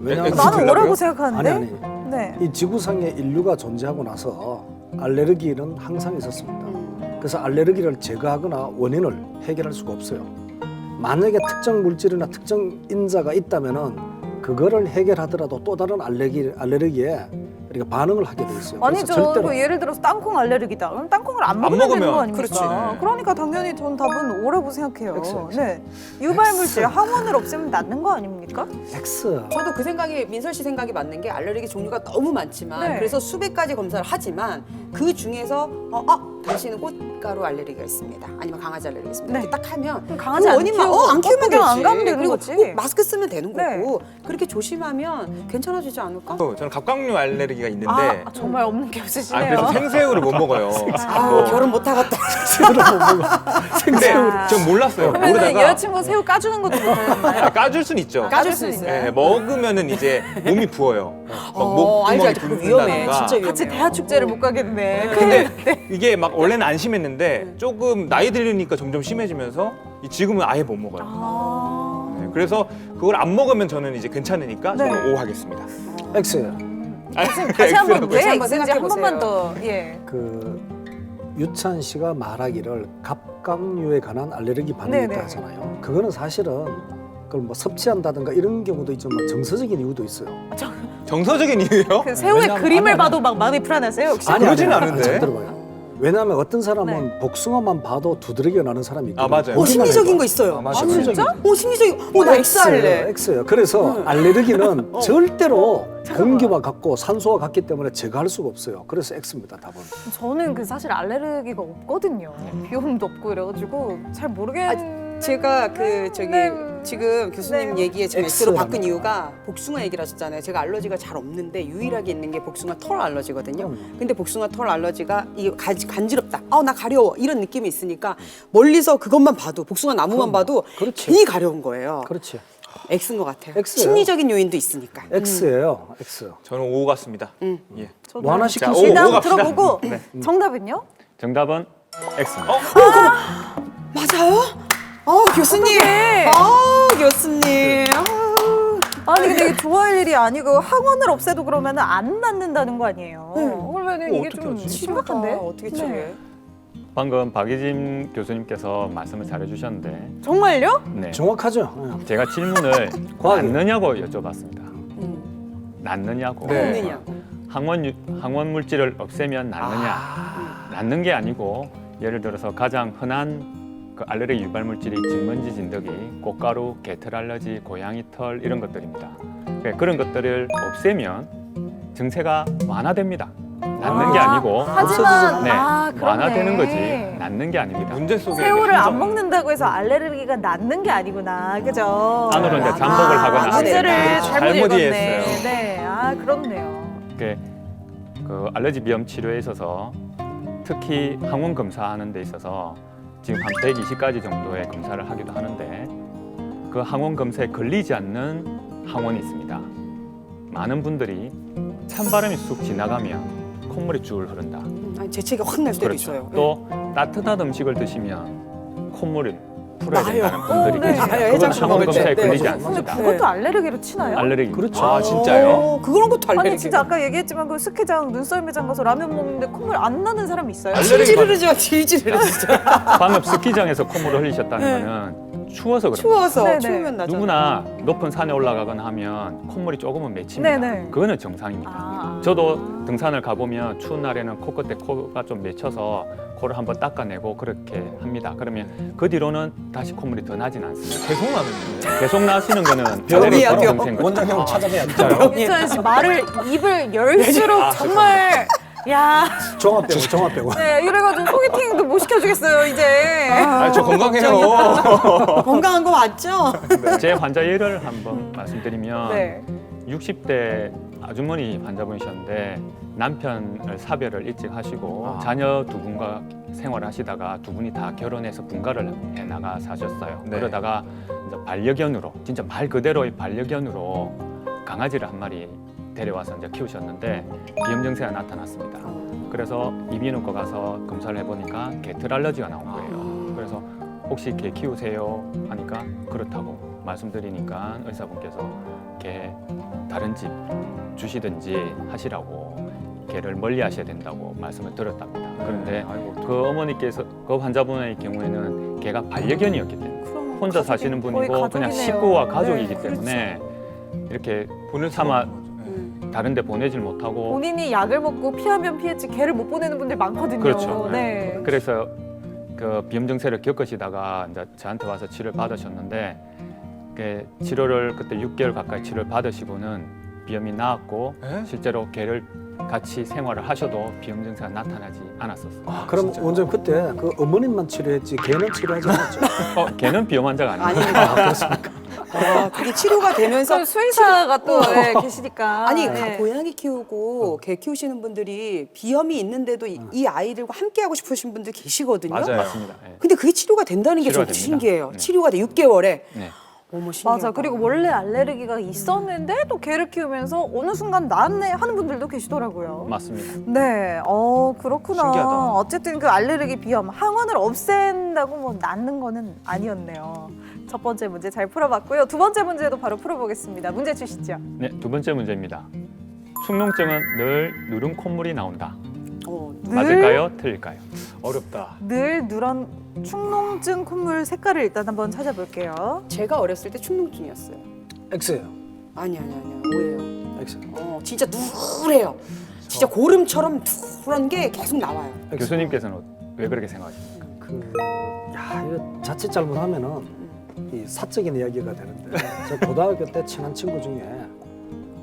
B: 왜냐하면
C: X
A: 나는
C: 틀려고요?
A: 오라고 생각하는데.
B: 아니.
A: 네.
B: 이 지구상에 인류가 존재하고 나서 알레르기는 항상 있었습니다. 그래서 알레르기를 제거하거나 원인을 해결할 수가 없어요. 만약에 특정 물질이나 특정 인자가 있다면은 그거를 해결하더라도 또 다른 알레르기에 우리가 반응을 하게 돼 있어요. 그래서
A: 아니죠.
B: 절대로
A: 뭐 예를 들어서 땅콩 알레르기다. 그럼 땅콩을 안 먹으면 되는
C: 먹으면
A: 거 아닙니까?
C: 그렇지.
A: 그러니까 당연히 전 답은 오라고 생각해요.
B: X.
A: 네. 유발물질 항원을 없애면 낫는 거 아닙니까?
B: X.
D: 저도 그 생각이 민설 씨 생각이 맞는 게 알레르기 종류가 너무 많지만
A: 네.
D: 그래서 수백 가지 검사를 하지만 그 중에서 당신은 꽃가루 알레르기가 있습니다. 아니면 강아지 알레르기가 있습니다.
A: 네.
D: 이렇게 딱 하면
A: 그럼 강아지
D: 그
A: 안
D: 원인만
A: 키우고
D: 안 키우면 되지.
A: 꽃구경 안 가면 되는
D: 그리고
A: 거지.
D: 꼭 마스크 쓰면 되는
A: 네.
D: 거고 그렇게 조심하면 괜찮아지지 않을까?
C: 저는 갑각류 알레르기가 있는데
A: 정말 없는 게 없으시네요.
C: 그래서 생새우를 못 먹어요.
D: 아우 결혼 못 하겠다.
C: 근데 전 몰랐어요.
A: 그러면
C: 모르다가
A: 여자친구 새우 까주는 것도 못하나요?
C: 까줄 순 있죠.
D: 까줄 수 있어요.
C: 네, 먹으면은 이제 몸이 부어요. 막 목구멍이
D: 알지. 그거 위험해.
C: 붓는다든가.
D: 진짜 위험해.
A: 같이 대하 축제를 못 가겠네.
C: 근데 이게 막 원래는 안 심했는데 조금 나이 들으니까 점점 심해지면서 지금은 아예 못 먹어요. 네, 그래서 그걸 안 먹으면 저는 이제 괜찮으니까 저는 O 하겠습니다.
B: X예요.
A: 다시 한번 왜
D: 다시 한번
A: X인지 한
D: 생각해
A: 번만
D: 보세요.
A: 더. 예.
B: 그 유찬 씨가 말하기를 갑각류에 관한 알레르기 반응이
A: 네네.
B: 있다 하잖아요. 그거는 사실은 그걸 뭐 섭취한다든가 이런 경우도 있지만 정서적인 이유도 있어요.
C: 정서적인 이유요?
A: 그 새우의
B: 왜냐면-
A: 그림을
B: 아니,
A: 봐도 막 마음이 불안하세요. 혹시?
C: 그러진 않은데.
B: 잘 들어봐요. 왜냐하면 어떤 사람은
A: 네.
B: 복숭아만 봐도 두드러기가 나는 사람이 있거든요.
C: 맞아요.
D: 심리적인 거 있어요.
C: 맞아요.
D: 진짜? 심리적인. 나 X 할래.
B: X예요. 그래서 알레르기는 절대로 공기와 같고 산소와 같기 때문에 제거할 수가 없어요. 그래서 X입니다. 답은.
A: 저는 그 사실 알레르기가 없거든요. 비염도 없고 이래가지고 잘 모르겠는.
D: 제가 그 저기
A: 네.
D: 지금 교수님
A: 네.
D: 얘기에 지금
B: X로
D: X로 바꾼
B: 합니다.
D: 이유가 복숭아 얘기를 하셨잖아요. 제가 알러지가 잘 없는데 유일하게 있는 게 복숭아 털 알러지거든요. 근데 복숭아 털 알러지가 이게 간지럽다. 나 가려워. 이런 느낌이 있으니까 멀리서 그것만 봐도 복숭아 나무만 봐도
B: 그렇지.
D: 괜히 가려운 거예요.
B: 그렇지.
D: X인 것 같아요.
B: X예요.
D: 심리적인 요인도 있으니까.
B: X예요. X.
C: 저는 O 같습니다. 예.
B: 뭐 하나씩
C: 자,
B: 하시죠.
C: 오,
A: 일단
C: 갑시다.
A: 들어보고 정답은요?
E: 정답은 X입니다.
D: 맞아요? 교수님.
A: 어떡해.
D: 교수님.
A: 아니 근데 이게 좋아할 일이 아니고 학원을 없애도 그러면 안 낫는다는 거 아니에요? 그러면 이게
C: 어떻게
A: 좀
C: 하지?
A: 심각한데?
D: 어떻게 치료해?
E: 방금 박예진 교수님께서 말씀을 잘해주셨는데,
A: 정말요?
E: 네.
B: 정확하죠. 예.
E: 제가 질문을
B: 과학이에요.
E: 낫느냐고 여쭤봤습니다. 낫느냐고.
C: 네.
D: 없느냐고.
E: 항원 물질을 없애면 낫느냐? 낫는 게 아니고, 예를 들어서 가장 흔한 그 알레르기 유발 물질이 진먼지, 진드기, 꽃가루, 개털 알러지, 고양이 털 이런 것들입니다. 그런 것들을 없애면 증세가 완화됩니다. 낫는 게 아니고
A: 하지만
E: 네,
A: 그렇네.
E: 완화되는 거지 낫는 게 아닙니다.
C: 문제 속에
A: 새우를 안
C: 함정.
A: 먹는다고 해서 알레르기가 낫는 게 아니구나, 그죠?
E: 안으로 이제 잠복을 하거나
A: 문제를
E: 하면
A: 잘못
C: 잘못
A: 읽었네.
C: 이해했어요.
A: 네, 그렇네요.
E: 그 알레르기 비염 치료에 있어서 특히 항원 검사하는 데 있어서 지금 한 120가지 정도의 검사를 하기도 하는데, 그 항원 검사에 걸리지 않는 항원이 있습니다. 많은 분들이 찬바람이 쑥 지나가면 콧물이 줄 흐른다.
D: 아니, 재채기 확 날 때도
E: 그렇죠.
D: 있어요.
E: 또 따뜻한 음식을 드시면 콧물을 풀어야
D: 나요.
E: 된다는 분들이
A: 네.
E: 계십니다.
D: 나요.
E: 그건
D: 해장국
E: 항원
D: 먹을
E: 검사에
D: 때.
E: 걸리지
D: 네.
A: 근데
E: 않습니다.
A: 그것도 알레르기로 치나요?
E: 알레르기.
B: 그렇죠.
C: 아 진짜요?
D: 그런 것도 알레르기.
A: 아니 진짜 아까 얘기했지만 그 스키장 눈썰 매장 가서 라면 먹는데 콧물 안 나는 사람이 있어요?
C: 알레르기
D: 질질 흐르죠. 질질 흐르 진짜.
E: 방금 스키장에서 콧물을 흘리셨다는 거는 추워서 그런 거예요.
D: 추워서
A: 네네.
D: 추우면 나잖아.
E: 누구나 높은 산에 올라가거나 하면 콧물이 조금은 맺힙니다.
A: 네네.
E: 그거는 정상입니다.
A: 아.
E: 저도 등산을 가보면 추운 날에는 코끝에 코가 좀 맺혀서 코를 한번 닦아내고 그렇게 합니다. 그러면 그 뒤로는 다시 콧물이 더 나진 않습니다.
C: 계속 나는데.
E: 계속 나시는 거는
D: 병이야,
E: 알레르기
D: 병.
E: 증세인 거죠.
B: 원장님 찾아봐야 돼요.
A: 윤찬 씨 말을 입을 열수록 정말 야,
B: 종합병원.
A: 네 이래가지고 소개팅도 못 시켜주겠어요 이제.
C: 저 건강해요.
D: 건강한 거 맞죠?
E: 제 환자 예를 한번 말씀드리면
A: 네.
E: 60대 아주머니 환자분이셨는데 남편을 사별을 일찍 하시고 자녀 두 분과 생활을 하시다가 두 분이 다 결혼해서 분가를 해 나가 사셨어요.
C: 네.
E: 그러다가 이제 반려견으로 진짜 말 그대로의 반려견으로 강아지를 한 마리 데려와서 이제 키우셨는데 비염 증세가 나타났습니다. 그래서 이비인후과 가서 검사를 해보니까 개털 알러지가 나온 거예요. 그래서 혹시 개 키우세요? 하니까 그렇다고 말씀드리니까 의사분께서 개 다른 집 주시든지 하시라고 개를 멀리 하셔야 된다고 말씀을 드렸답니다. 그런데 그 어머니께서 그 환자분의 경우에는 개가 반려견이었기 때문에 혼자 사시는
A: 거의
E: 분이고 그냥
A: 가족이네요.
E: 식구와 가족이기
A: 네,
E: 때문에 이렇게
C: 보낼
E: 차마
C: 수가 없는 거죠.
E: 다른 데 보내질 못하고
A: 본인이 약을 먹고 피하면 피했지 개를 못 보내는 분들 많거든요.
E: 그렇죠.
A: 네.
E: 그래서 그 비염 증세를 겪으시다가 이제 저한테 와서 치료를 받으셨는데 그 치료를 그때 6개월 가까이 치료를 받으시고는 비염이 나았고
C: 에?
E: 실제로 개를 같이 생활을 하셔도 비염 증세가 나타나지 않았었어요.
B: 그럼
C: 진짜요?
B: 원장님 그때 그 어머님만 치료했지 개는 치료하지 않았죠?
E: 개는 비염 환자가 아닙니다.
D: 아닙니다.
B: 그렇습니까?
D: 그게 치료가 되면서
A: 또 수의사가 또 네, 계시니까.
D: 아니
A: 네.
D: 고양이 키우고 개 키우시는 분들이 비염이 있는데도 이 아이들과 함께 하고 싶으신 분들 계시거든요.
C: 맞아요.
E: 맞습니다. 예.
D: 근데 그게 치료가 된다는 게
E: 치료가
D: 좀
E: 됩니다.
D: 신기해요.
E: 네.
D: 치료가 돼 6개월에.
E: 네.
D: 어머 신기하다.
A: 맞아. 그리고 원래 알레르기가 있었는데 또 개를 키우면서 어느 순간 나았네 하는 분들도 계시더라고요.
E: 맞습니다.
A: 네, 그렇구나.
C: 신기하다.
A: 어쨌든 그 알레르기 비염 항원을 없앤다고 뭐 낫는 거는 아니었네요. 첫 번째 문제 잘 풀어봤고요. 두 번째 문제도 바로 풀어보겠습니다. 문제 주시죠.
E: 네, 두 번째 문제입니다. 축농증은 늘 누른 콧물이 나온다.
A: 늘?
E: 맞을까요? 틀릴까요?
C: 어렵다.
A: 늘 누런 축농증 콧물 색깔을 일단 한번 찾아볼게요.
D: 제가 어렸을 때 축농증이었어요.
B: X예요.
D: 아니 오해요.
B: X.
D: 진짜 누래요. 진짜 고름처럼 누런 게 계속 나와요.
E: 교수님께서는 왜 그렇게 생각하십니까?
B: 이거 자칫 잘못하면은 이 사적인 이야기가 되는데 저 고등학교 때 친한 친구 중에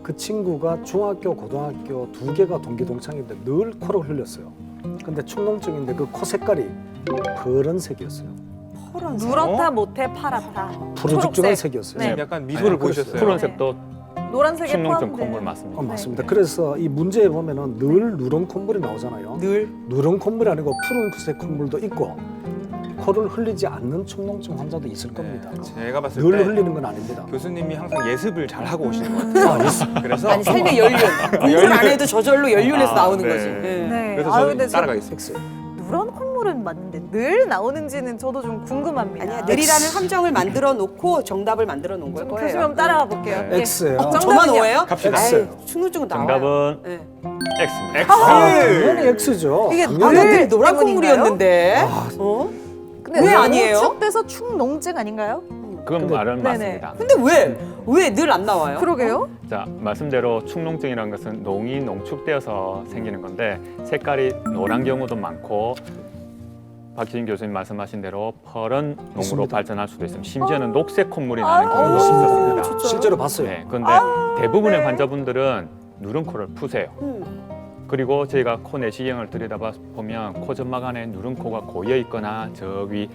B: 그 친구가 중학교, 고등학교 두 개가 동기 동창인데 늘 코를 흘렸어요. 근데 축농증인데 그 코 색깔이 파란색이었어요.
A: 누렇다 못해 파랗다.
B: 푸르죽죽한
A: 초록색.
B: 색이었어요.
A: 네.
C: 약간 미소를
E: 네,
C: 보이셨어요.
E: 푸른색도
A: 노란색에
E: 축농증
A: 포함된.
E: 콧물 맞습니다.
B: 맞습니다.
A: 네.
B: 그래서 이 문제에 보면은 늘 누런 콧물이 나오잖아요.
D: 늘
B: 누런 콧물이 아니고 푸른색 콧물도 있고 코를 흘리지 않는 축농증 환자도 있을 겁니다.
C: 제가 봤을
B: 늘
C: 때
B: 흘리는 건 아닙니다.
C: 교수님이 항상 예습을 잘 하고 오시는 것 같아요. 그래서
D: 아니 삶의 연륜. 공부를 안 해도 저절로 연륜에서 나오는
C: 네.
D: 거지. 예.
A: 네.
C: 그래서
A: 아유,
C: 저는
A: 근데
C: 따라가겠습니다.
A: 누런 콧물은 맞는데 늘 나오는지는 저도 좀 궁금합니다.
D: 아니야 늘이라는 함정을 만들어 놓고 정답을 만들어 놓은 걸
A: 좀
D: 거예요.
A: 교수님 한번 따라가 볼게요.
D: 네.
A: 예.
B: X예요.
D: 저만
A: 정답은요?
D: 오해요?
C: 갑시다.
D: 에이, 충농증은 나와요.
E: 정답은
D: 네.
E: X입니다.
B: 당연히 X죠.
A: 이게
B: 당연히.
D: 아,
A: 늘
D: 늘 노란
A: 때문인가요?
D: 콧물이었는데. 어?
A: 근데
D: 왜
A: 너무
D: 아니에요?
A: 축돼서 축농증 아닌가요?
E: 그건 말은
A: 네네.
E: 맞습니다.
D: 근데 왜 늘 안 나와요?
A: 그러게요.
E: 자, 말씀대로 축농증이라는 것은 농이 농축되어서 생기는 건데 색깔이 노란 경우도 많고 박희진 교수님 말씀하신 대로 펄은 농으로
B: 있습니다.
E: 발전할 수도 있습니다. 심지어는 녹색 콧물이 나는 경우도
B: 있습니다.
E: 있었습니다.
A: 진짜요?
B: 실제로 봤어요.
E: 네, 그런데 대부분의
A: 네.
E: 환자분들은 누른 코를 푸세요.
D: 음.
E: 그리고 저희가 코 내시경을 들여다봐 보면 코 점막 안에 누른 코가 고여 있거나 저 위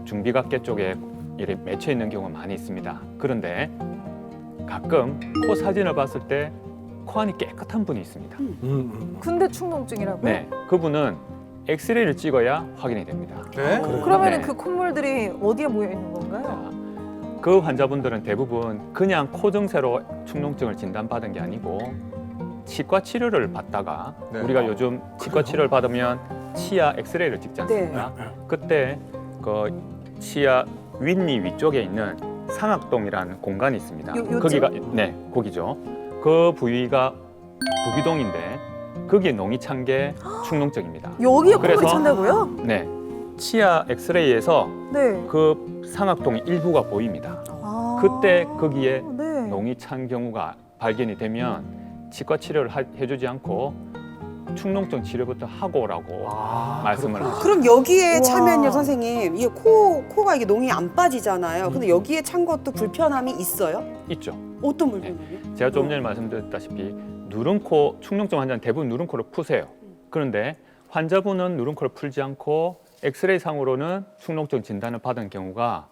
E: 중비각계 쪽에 이렇게 맺혀 있는 경우가 많이 있습니다. 그런데 가끔 코 사진을 봤을 때 코 안이 깨끗한 분이 있습니다.
A: 근데 축농증이라고요?
E: 네, 그분은 엑스레이를 찍어야 확인이 됩니다.
C: 네?
A: 그러면
E: 네.
A: 그 콧물들이 어디에 모여 있는 건가요?
E: 자, 그 환자분들은 대부분 그냥 코 증세로 축농증을 진단받은 게 아니고 치과 치료를 받다가
C: 네.
E: 우리가 요즘 치과 치료를 받으면 치아 엑스레이를 찍지 않습니까? 그때 그 치아 윗니 위쪽에 있는 상악동이라는 공간이 있습니다.
A: 요쯤?
E: 거기가 네, 거기죠. 그 부위가 부비동인데 거기에 농이 찬 게 축농증입니다.
A: 여기에 콧물이
E: 그래서-
A: 찬다고요?
E: 네, 치아 엑스레이에서
A: 네.
E: 그 상악동의 일부가 보입니다.
A: 아.
E: 그때 거기에
A: 네.
E: 농이 찬 경우가 발견이 되면 치과 치료를 해주지 않고 축농증 치료부터 하고 오라고 말씀을 하시죠.
D: 그럼 여기에
A: 우와.
D: 차면요 선생님 이게 코가 이게 농이 안 빠지잖아요. 근데 여기에 찬 것도 불편함이 있어요?
E: 있죠.
D: 어떤 불편함이요?
E: 제가 조금 전에 말씀드렸다시피 누른 코 축농증 환자는 대부분 누른 코를 푸세요. 그런데 환자분은 누른 코를 풀지 않고 엑스레이 상으로는 축농증 진단을 받은 경우가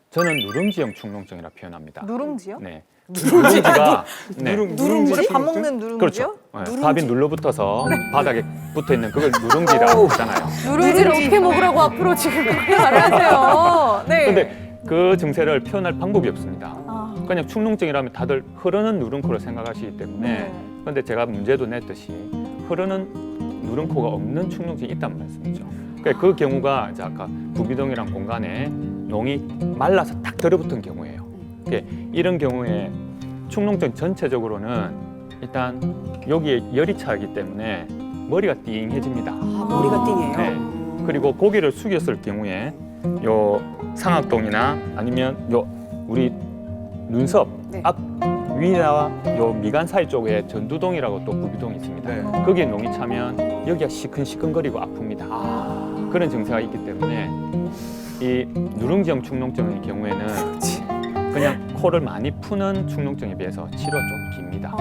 E: 저는 누룽지형 축농증이라 표현합니다.
A: 누룽지요?
E: 네. 누룽지가 네.
A: 우리 밥 먹는 누룽지요?
E: 그렇죠. 네. 밥이 눌러붙어서 바닥에 붙어 있는 그걸 누룽지라고 하잖아요.
A: 누룽지를 어떻게 먹으라고 앞으로 지금 그렇게 말을 하세요. 네.
E: 근데 그 증세를 표현할 방법이 없습니다.
A: 아.
E: 그냥 축농증이라면 다들 흐르는 누른코를 생각하시기 때문에
A: 네.
E: 그런데 제가 문제도 냈듯이 흐르는 누른코가 없는 축농증이 있다는 말씀이죠. 그러니까 그 경우가 이제 아까 부비동이란 공간에 농이 말라서 딱 들어붙은 경우예요. 그러니까 이런 경우에 축농증 전체적으로는 일단 여기에 열이 차기 때문에 머리가 띵해집니다.
D: 아, 머리가 띵해요.
E: 네. 그리고 고개를 숙였을 경우에 요 상악동이나 아니면 요 우리 눈썹
D: 네.
E: 앞 위나 요 미간 사이 쪽에 전두동이라고 또 부비동이 있습니다.
C: 네.
E: 거기에 농이 차면 여기가 시큰시큰거리고 아픕니다. 그런 증세가 있기 때문에 이 누룽지형 축농증의 경우에는 그냥 코를 많이 푸는 축농증에 비해서 치료가 좀 깁니다.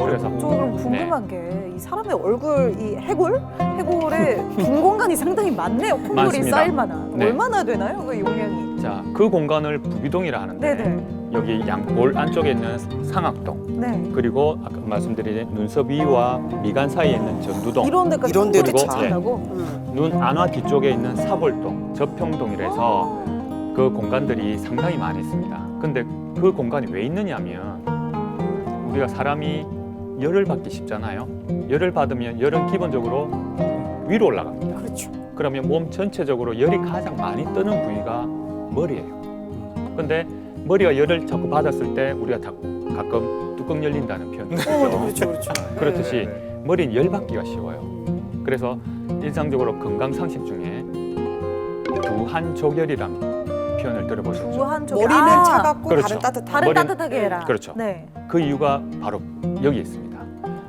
E: 그래서
A: 저 그럼 궁금한 게 이 사람의 얼굴 이 해골에 빈 공간이 상당히 많네요. 콧물이
E: 많습니다.
A: 쌓일 만한.
E: 네.
A: 얼마나 되나요? 그 용량이?
E: 자, 그 공간을 부비동이라 하는데
A: 네네.
E: 여기 양볼 안쪽에 있는 상악동
A: 네.
E: 그리고 아까 말씀드린 눈썹 위와 미간 사이에 있는 전두동
A: 이런 데까지
D: 이런
A: 콧물이
D: 데도
E: 차.
A: 찬다고?
E: 눈 안와 뒤쪽에 있는 사볼동, 저평동이라서 그 공간들이 상당히 많이 있습니다. 근데 그 공간이 왜 있느냐면 우리가 사람이 열을 받기 쉽잖아요. 열을 받으면 열은 기본적으로 위로 올라갑니다.
D: 그렇죠.
E: 그러면 몸 전체적으로 열이 가장 많이 뜨는 부위가 머리예요. 근데 머리가 열을 자꾸 받았을 때 우리가 가끔 뚜껑 열린다는 표현이 있죠.
D: 그렇죠, 그렇죠.
E: 그렇듯이 머리는 열 받기가 쉬워요. 그래서 일상적으로 건강 상식 중에 두한조결이라는 표현을 들어보셨죠.
A: 무한 쪽
D: 머리는 차갑고
E: 그렇죠.
D: 다른 따뜻한.
A: 발은
E: 머리는-
A: 따뜻하게 해라.
E: 그렇죠.
A: 네.
E: 그 이유가 바로 여기 있습니다.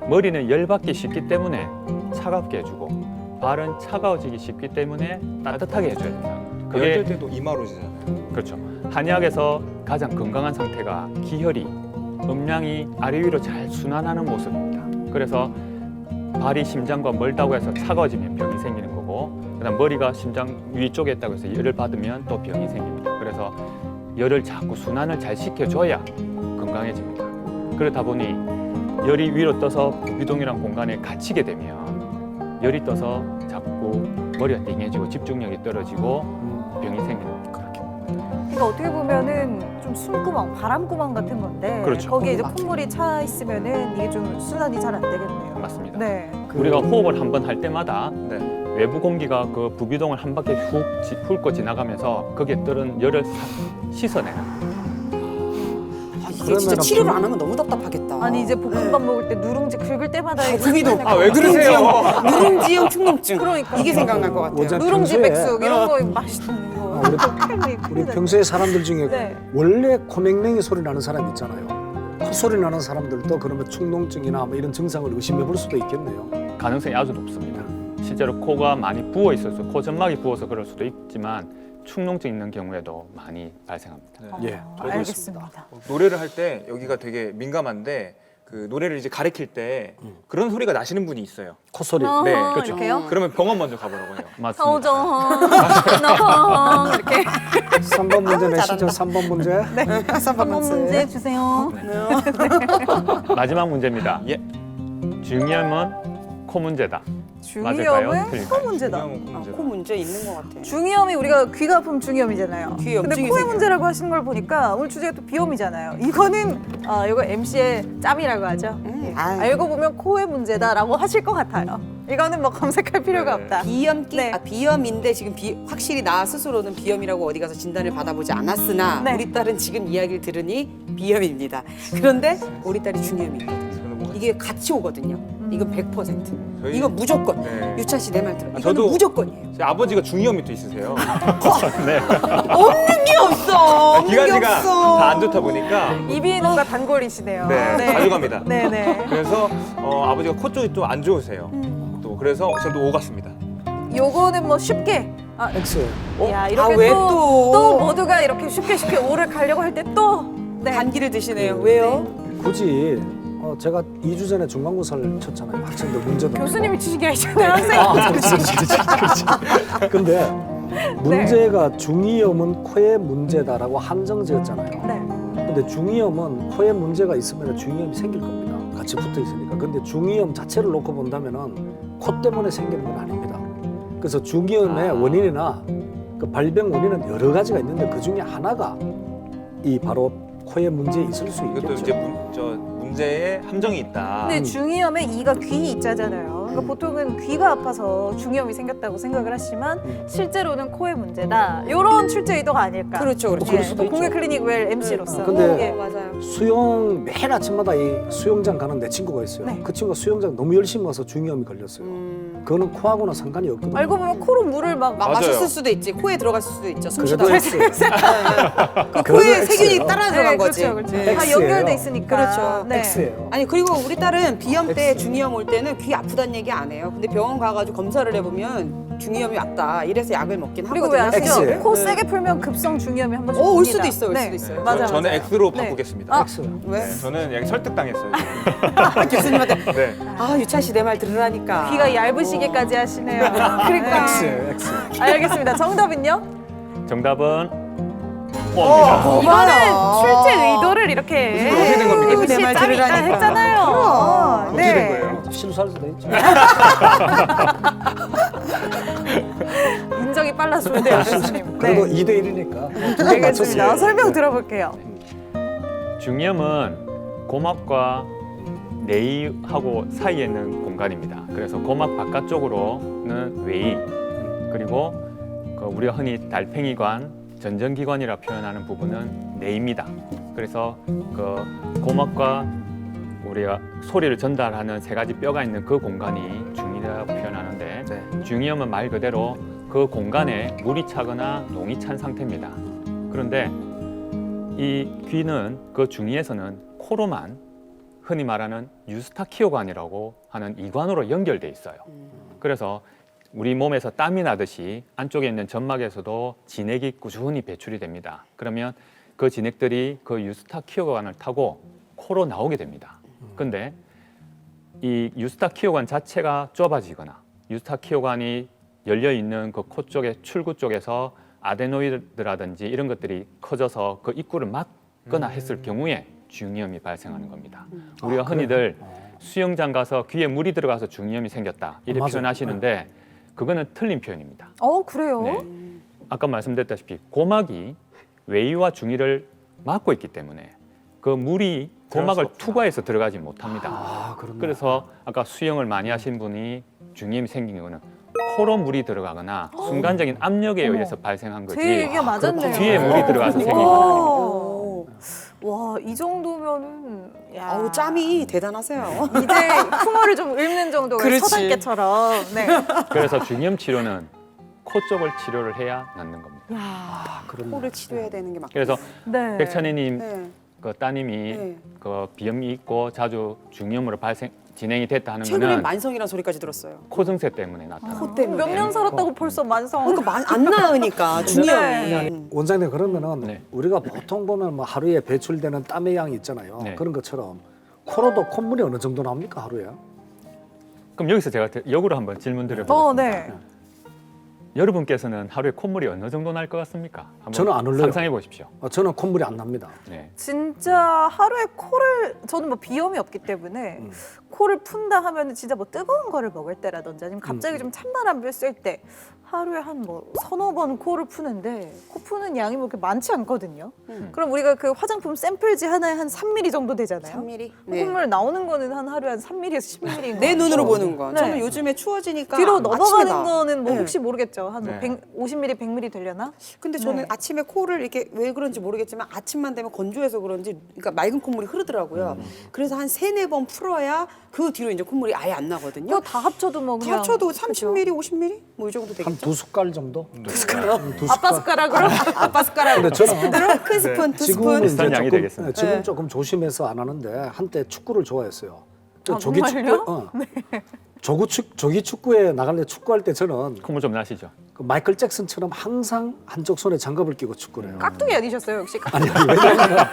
E: 머리는 열받기 쉽기 때문에 차갑게 해주고 발은 차가워지기 쉽기 때문에 따뜻하게 해줘야 된다.
C: 그럴
E: 그게
C: 때도 이마로 지잖아요.
E: 그렇죠. 한의학에서 가장 건강한 상태가 기혈이 음량이 아래 위로 잘 순환하는 모습입니다. 그래서 발이 심장과 멀다고 해서 차가워지면 병이 생기는 거고 그다음 머리가 심장 위쪽에 있다고 해서 열을 받으면 또 병이 생깁니다. 그래서 열을 자꾸 순환을 잘 시켜줘야 건강해집니다. 그러다 보니 열이 위로 떠서 부비동이란 공간에 갇히게 되면 열이 떠서 자꾸 머리가 띵해지고 집중력이 떨어지고
A: 그러니까 어떻게 보면은 좀 숨구멍, 바람구멍 같은 건데
E: 그렇죠.
A: 거기에 이제
D: 거기
A: 콧물이 차 있으면은 이게 좀 순환이 잘 안 되겠네요.
E: 맞습니다.
A: 네.
E: 우리가 호흡을 한 번 할 때마다
C: 네.
E: 외부 공기가 그 부비동을 한 바퀴 훑고 지나가면서 거기에 뜨는 열을 씻어내는.
D: 아, 이게
B: 그러면은
D: 진짜 치료를 안 하면 너무 답답하겠다.
A: 아니 이제 볶음밥 먹을 때 누룽지 긁을 때마다 이게
D: 부비동.
C: 아, 왜 그러세요?
D: 누룽지형 축농증.
A: 그러니까.
D: 이게 생각날 것 같아요.
B: 어제
A: 누룽지
B: 평소에-
A: 백숙 이런 거 맛있는 거.
B: 우리 평소에 사람들 중에
A: 네.
B: 원래 코맹맹이 소리 나는 사람 있잖아요. 콧소리 나는 사람들도 그러면 축농증이나 뭐 이런 증상을 의심해 볼 수도 있겠네요.
E: 가능성이 아주 높습니다. 실제로 코가 많이 부어 있어서 코 점막이 부어서 그럴 수도 있지만 축농증 있는 경우에도 많이 발생합니다.
B: 예, 알고
A: 알겠습니다.
C: 노래를 할 때 여기가 되게 민감한데 그 노래를 이제 가리킬 때 그런 소리가 나시는 분이 있어요.
B: 콧소리.
C: 네,
A: 그렇죠. 이렇게요?
C: 그러면 병원 먼저 가보라고 해요.
E: 맞습니다.
A: 서정 이렇게
B: 3번 문제네. 진짜 3번 문제.
A: 한번 문제 주세요.
E: 마지막 문제입니다.
C: 예.
E: 중이염은 코 문제다. 맞을까요?
A: 중이염은
E: 틀릴까요?
A: 코 문제다.
C: 중이염은 코 문제다.
D: 코 문제 있는 것 같아.
A: 중이염이 우리가 귀가 아프면 중이염이잖아요.
D: 귀에
A: 근데
D: 염증이
A: 코의
D: 생겨요.
A: 문제라고 하시는 걸 보니까 오늘 주제가 또 비염이잖아요. 이거는 이거 MC의 짬이라고 하죠. 예.
D: 아유.
A: 알고 보면 코의 문제다라고 하실 것 같아요. 이거는 뭐 검색할 필요가
C: 네.
A: 없다.
D: 비염기,
A: 네.
D: 비염인데 지금 확실히 나 스스로는 비염이라고 어디 가서 진단을 받아보지 않았으나
A: 네.
D: 우리 딸은 지금 이야기를 들으니 비염입니다. 그런데 우리 딸이 중이염입니다.
C: 저는 뭐
D: 이게 같이 오거든요. 이건 100%.
C: 저희-
D: 이건 무조건.
C: 네.
D: 유찬 씨 내 말 들어.
C: 아,
D: 이거는
C: 저도-
D: 무조건이에요.
C: 제 아버지가 중이염이 또 있으세요.
D: 없는 게 없어. 없는 게
C: 기관지가
D: 없어.
C: 다 안 좋다 보니까
A: 이비인후과 단골이시네요.
C: 네, 자주 갑니다.
A: 네네.
C: 그래서 아버지가 코 쪽이 또 안 좋으세요. 또 그래서 저도 오갔습니다.
A: 요거는 뭐 쉽게.
B: X.
A: 야 이렇게
D: 왜
A: 또,
D: 또?
A: 또 모두가 이렇게 쉽게 오를 가려고 할 때 또. 네.
D: 단기를 드시네요. 왜요?
B: 굳이 제가 2주 전에 중간고사를 쳤잖아요. 학생들 문제도.
A: 교수님이 치시게 하셨나요, 학생?
B: 그렇지. 근데 문제가 중이염은 코의 문제다라고 한정지었잖아요.
A: 네.
B: 근데 중이염은 코에 문제가 있으면 중이염이 생길 겁니다. 같이 붙어 있으니까. 근데 중이염 자체를 놓고 본다면은 코 때문에 생기는 건 아닙니다. 그래서 중이염의 원인이나 그 발병 원인은 여러 가지가 있는데 그 중에 하나가 이 바로 코에 문제 있을 수
C: 이것도
B: 있겠죠.
C: 이제 문제에 함정이 있다.
A: 근데 중이염에 이가 귀 있잖아요. 그러니까 보통은 귀가 아파서 중이염이 생겼다고 생각을 하지만 실제로는 코의 문제다. 이런 출제 의도가 아닐까.
D: 그렇죠, 그렇죠.
B: 그럴 수도 있죠.
A: 공개 클리닉 웰 MC로서.
B: 근데
A: 예.
D: 맞아요.
B: 수영 매일 아침마다 이 수영장 가는 내 친구가 있어요.
A: 네.
B: 그 친구가 수영장 너무 열심히 와서 중이염이 걸렸어요. 그거는 코하고는 상관이 없거든요.
A: 알고 보면 코로 물을 막
C: 맞아요.
D: 마셨을 수도 있지. 코에 들어갔을 수도 있죠. 숨
B: 그래도
D: 쉬다가.
B: X.
D: 그
B: 그래도
D: 코에
B: X예요.
D: 세균이 따라 들어간
A: 네,
D: 거지.
A: 그렇죠, 그렇죠.
D: 네.
A: 다
B: X예요.
A: 연결돼 있으니까.
D: 그렇죠.
A: 네.
B: X예요.
D: 아니 그리고 우리 딸은 비염 때
B: X.
D: 중이염 올 때는 귀 아프다는 얘기 안 해요. 근데 병원 가가지고 검사를 해보면 중이염이 왔다. 이래서 약을 먹긴
A: 그리고
D: 하거든요.
A: 왜 아시죠?
B: X예요.
A: 코
D: 네.
A: 세게 풀면 급성 중이염이 한 번씩
D: 올
A: 옵니다.
D: 수도 있어요, 올
A: 네.
D: 수도 있어요.
A: 맞아요.
C: 저는
A: 맞아요.
C: X로
A: 네.
C: 바꾸겠습니다.
B: X요.
D: 왜?
C: 네, 저는 약간 설득당했어요.
D: 교수님한테
C: 네.
D: 아 유찬 씨 내 말 들으라니까.
A: 귀가 얇으시게까지 하시네요. 그러니까.
B: X예요. X.
A: 알겠습니다. 정답은요?
E: 정답은 코입니다.
A: 이거는 출제 의도를 이렇게
C: 어떻게 된 겁니까?
A: MC
D: 내 말
A: 짬이 있다
D: 들으라니까.
A: 했잖아요.
C: 어떻게 된 거예요?
B: 실수할 수도 있죠.
A: 인정이 빨라져야 돼요, 교수님.
B: 그래도
A: 네.
B: 2대 1이니까
A: 알겠습니다. 설명 들어볼게요.
E: 중이염은 고막과 뇌하고 사이에 있는 공간입니다. 그래서 고막 바깥쪽으로는 외이, 그리고 그 우리가 흔히 달팽이관, 전정기관이라 표현하는 부분은 뇌입니다. 그래서 그 고막과 우리가 소리를 전달하는 세 가지 뼈가 있는 그 공간이 중이라고 표현하는데
B: 네.
E: 중이염은 말 그대로 그 공간에 물이 차거나 농이 찬 상태입니다. 그런데 이 귀는 그 중이에서는 코로만 흔히 말하는 유스타키오관이라고 하는 이관으로 연결돼 있어요. 그래서 우리 몸에서 땀이 나듯이 안쪽에 있는 점막에서도 진액이 꾸준히 배출이 됩니다. 그러면 그 진액들이 그 유스타키오관을 타고 코로 나오게 됩니다. 근데 이 유스타키오관 자체가 좁아지거나 유스타키오관이 열려 있는 그 코 쪽의 출구 쪽에서 아데노이드라든지 이런 것들이 커져서 그 입구를 막거나 했을 경우에 중이염이 발생하는 겁니다. 우리가 흔히들 수영장 가서 귀에 물이 들어가서 중이염이 생겼다 이렇게
B: 맞아요.
E: 외유와 중의를 막고 있기 때문에 그 물이 고막을 투과해서 들어가지 못합니다.
B: 아, 그렇네.
E: 그래서 아까 수영을 많이 하신 분이 중이염이 생긴 경우는 코로 물이 들어가거나 순간적인 압력에 의해서 발생한 거지
A: 제 얘기가 맞았네요.
E: 뒤에 물이 들어가서 생긴 건 아닙니다.
A: 와, 이 정도면은 야.
D: 어우, 짬이 대단하세요.
A: 이제 풍어를 좀 읊는 정도의
D: 그렇지.
A: 서당계처럼. 네.
E: 그래서 중이염 치료는 코 쪽을 치료를 해야 낫는 겁니다.
A: 야.
B: 아, 그렇네.
D: 코를 치료해야 되는 게 맞고.
E: 그래서
A: 네.
E: 백천희님
D: 네.
E: 그 따님이
D: 네.
E: 그 비염이 있고 자주 중이염으로 진행이 됐다 하는
D: 최근에
E: 거는
D: 만성이라는 소리까지 들었어요.
E: 코 증세 때문에 나타나.
D: 코 때문에.
A: 몇 년 살았다고 벌써 만성.
D: 그러니까 안 나으니까 중이염이.
B: 그냥 원장님 그러면은
E: 네.
B: 우리가 보통 보면 뭐 하루에 배출되는 땀의 양이 있잖아요.
E: 네.
B: 그런 것처럼 코로도 콧물이 어느 정도 나옵니까 하루에?
E: 그럼 여기서 제가 역으로 한번 질문 드려보겠습니다.
A: 네.
E: 여러분께서는 하루에 콧물이 어느 정도 날 것 같습니까? 한번
B: 저는 안 흘려요.
E: 상상해 보십시오.
B: 저는 콧물이 안 납니다.
E: 네.
A: 진짜 하루에 코를 저는 뭐 비염이 없기 때문에 코를 푼다 하면 진짜 뭐 뜨거운 거를 먹을 때라든지 아니면 갑자기 좀 찬바람을 쐴 때 하루에 한 뭐 서너 번 코를 푸는데 코 푸는 양이 뭐 그렇게 많지 않거든요. 그럼 우리가 그 화장품 샘플지 하나에 한 3mm 정도 되잖아요.
D: 3mm? 네.
A: 콧물 나오는 거는 한 하루에 한 3mm에서 10mm인
D: 내 눈으로 보는 거.
A: 네.
D: 저는 요즘에 추워지니까
A: 뒤로
D: 아침에
A: 넘어가는
D: 나.
A: 거는 뭐
D: 네.
A: 혹시 모르겠죠. 한 뭐
E: 네.
A: 50mm, 100mm 되려나?
D: 근데 저는
A: 네.
D: 아침에 코를 이렇게 왜 그런지 모르겠지만 아침만 되면 건조해서 그런지 그러니까 맑은 콧물이 흐르더라고요. 그래서 한 3-4번 풀어야 그 뒤로 이제 콧물이 아예 안 나거든요.
A: 이거 다 합쳐도 뭐 그냥
D: 합쳐도
A: 그죠?
D: 30mm, 50mm 뭐 이 정도
B: 한
D: 되겠죠.
B: 2숟갈 정도?
A: 아빠 숟가락으로?
D: 아빠 숟가락으로
B: 근데 저는
D: 스푼으로 큰 스푼, 두
B: 지금은
D: 스푼.
E: 비슷한
B: 이제
E: 양이
B: 조금,
E: 되겠습니다.
B: 지금
D: 네.
B: 조금 조심해서 안 하는데 한때 축구를 좋아했어요.
A: 아, 정말요?
B: 조기 축구에 나갈 때 축구할 때 저는
E: 콧물 좀 나시죠?
B: 그 마이클 잭슨처럼 항상 한쪽 손에 장갑을 끼고 축구를 해요.
A: 깍두기 아니셨어요 역시?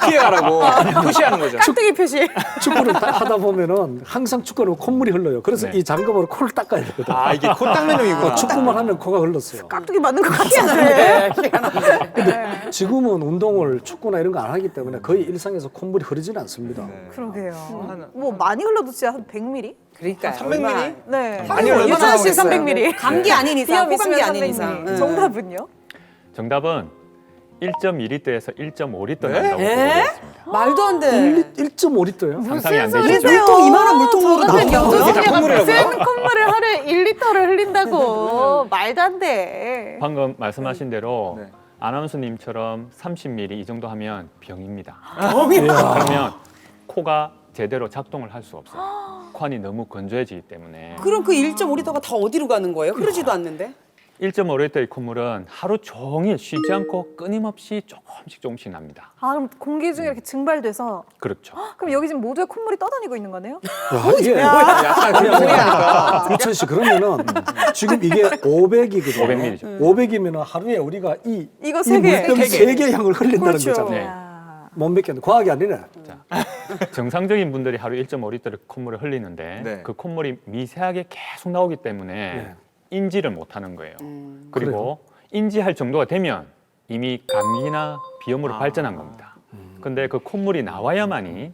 C: 피해가라고 표시하는 거죠.
A: 깍두기 표시.
B: 축구를 하다 보면은 항상 축구를 콧물이 흘러요. 그래서
E: 네.
B: 이 장갑으로 코를 닦아야 되거든요.
C: 아 이게 코 닦는 용이구나.
B: 축구만 하면 코가 흘렀어요.
A: 깍두기 맞는 것 같지 않아요?
B: 지금은 운동을 축구나 이런 거 안 하기 때문에 거의 일상에서 콧물이 흐르지는 않습니다.
A: 그러게요. 뭐 많이 흘러도 진짜 한 100mm?
D: 그러니까
C: 300mm?
A: 네.
C: 아니, 얼마나
A: 유찬 씨
C: 나오겠어요?
A: 300mm.
D: 감기 아닌 이상,
A: 비염
D: 호감기
A: 있으면
D: 아닌
A: 300mm.
D: 이상. 응.
A: 정답은요?
E: 정답은 1.2리터에서 1.5리터
C: 네?
E: 난다고 보고 있습니다.
D: 말도 안 돼.
B: 1.5리터요?
E: 상상이 안
A: 무슨
E: 되시죠?
A: 소리세요?
D: 물통, 이만한 물통으로
A: 저는
D: 나와요.
A: 여섯
C: 이게 다
A: 개가
C: 콧물이라고요?
A: 무슨 콧물을 하루에 1리터를 흘린다고. 말도 안 돼.
E: 방금 말씀하신 대로
C: 네.
E: 아나운서님처럼 30ml 이 정도 하면 병입니다. 그러면 코가 제대로 작동을 할 수 없어요. 코 안이 너무 건조해지기 때문에
D: 그럼 그 1.5리터가 다 어디로 가는 거예요? 흐르지도 않는데.
E: 1.5리터의 콧물은 하루 종일 쉬지 않고 끊임없이 조금씩 납니다.
A: 아, 그럼 공기 중에 이렇게 증발돼서
E: 그렇죠.
A: 그럼 여기 지금 모두의 콧물이 떠다니고 있는 거네요?
B: 야, 이게
C: 약간 그런 생각하니까.
B: 이천 씨 그러면은 지금 이게 500이거든요.
E: 500ml.
B: 500이면 하루에 우리가
A: 이거 세 개.
B: 물병 3개 양을 흘린다는
D: 그렇죠.
B: 거잖아요.
E: 네.
A: 야.
B: 못 믿겠네. 과학이 아니네.
E: 정상적인 분들이 하루 1.5리터를 콧물을 흘리는데
C: 네.
E: 그 콧물이 미세하게 계속 나오기 때문에
B: 네.
E: 인지를 못하는 거예요.
D: 음.
E: 그리고 인지할 정도가 되면 이미 감기나 비염으로 발전한 겁니다. 근데 그 콧물이 나와야만이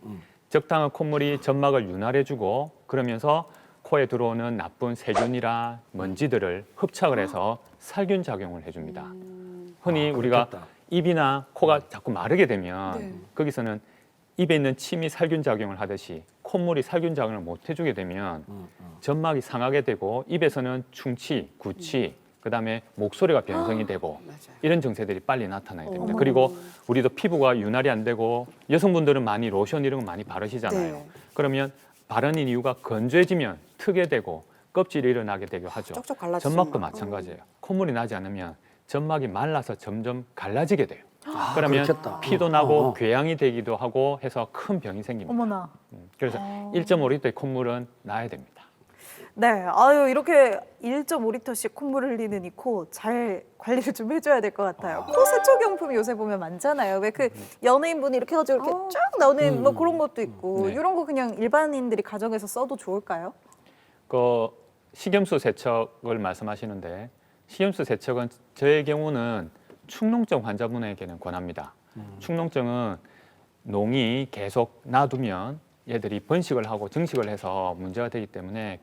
E: 적당한 콧물이 점막을 윤활해주고 그러면서 코에 들어오는 나쁜 세균이나 먼지들을 흡착을 해서 살균 작용을 해줍니다. 흔히 우리가
B: 그렇겠다.
E: 입이나 코가 자꾸 마르게 되면
D: 네.
E: 거기서는 입에 있는 침이 살균 작용을 하듯이 콧물이 살균 작용을 못 해주게 되면 점막이 상하게 되고 입에서는 충치, 구취, 그다음에 목소리가 변성이 되고
D: 맞아요.
E: 이런 증세들이 빨리 나타나게 됩니다. 그리고 우리도 피부가 윤활이 안 되고 여성분들은 많이 로션 이런 거 많이 바르시잖아요.
D: 네.
E: 그러면 바르는 이유가 건조해지면 트게 되고 껍질이 일어나게 되기도 하죠.
D: 쪽쪽 갈라지죠.
E: 점막도 마찬가지예요. 콧물이 나지 않으면 점막이 말라서 점점 갈라지게 돼요. 그러면
B: 그렇겠다.
E: 피도 나고
B: 어.
E: 궤양이 되기도 하고 해서 큰 병이 생깁니다.
A: 어머나.
E: 그래서 1.5리터의 콧물은 나야 됩니다.
A: 네, 아유 이렇게 1.5리터씩 콧물을 흘리는 이 코 잘 관리를 좀 해줘야 될 것 같아요. 코 세척용품이 요새 보면 많잖아요. 왜 그 연예인분이 이렇게 해가지고 이렇게 쫙 나오는 뭐 그런 것도 있고
E: 네.
A: 이런 거 그냥 일반인들이 가정에서 써도 좋을까요?
E: 그 식염수 세척을 말씀하시는데 식염수 세척은 저의 경우는 축농증 환자분에게는 권합니다. 축농증은 농이 계속 놔두면 얘들이 번식을 하고 증식을 해서 문제가 되기 때문에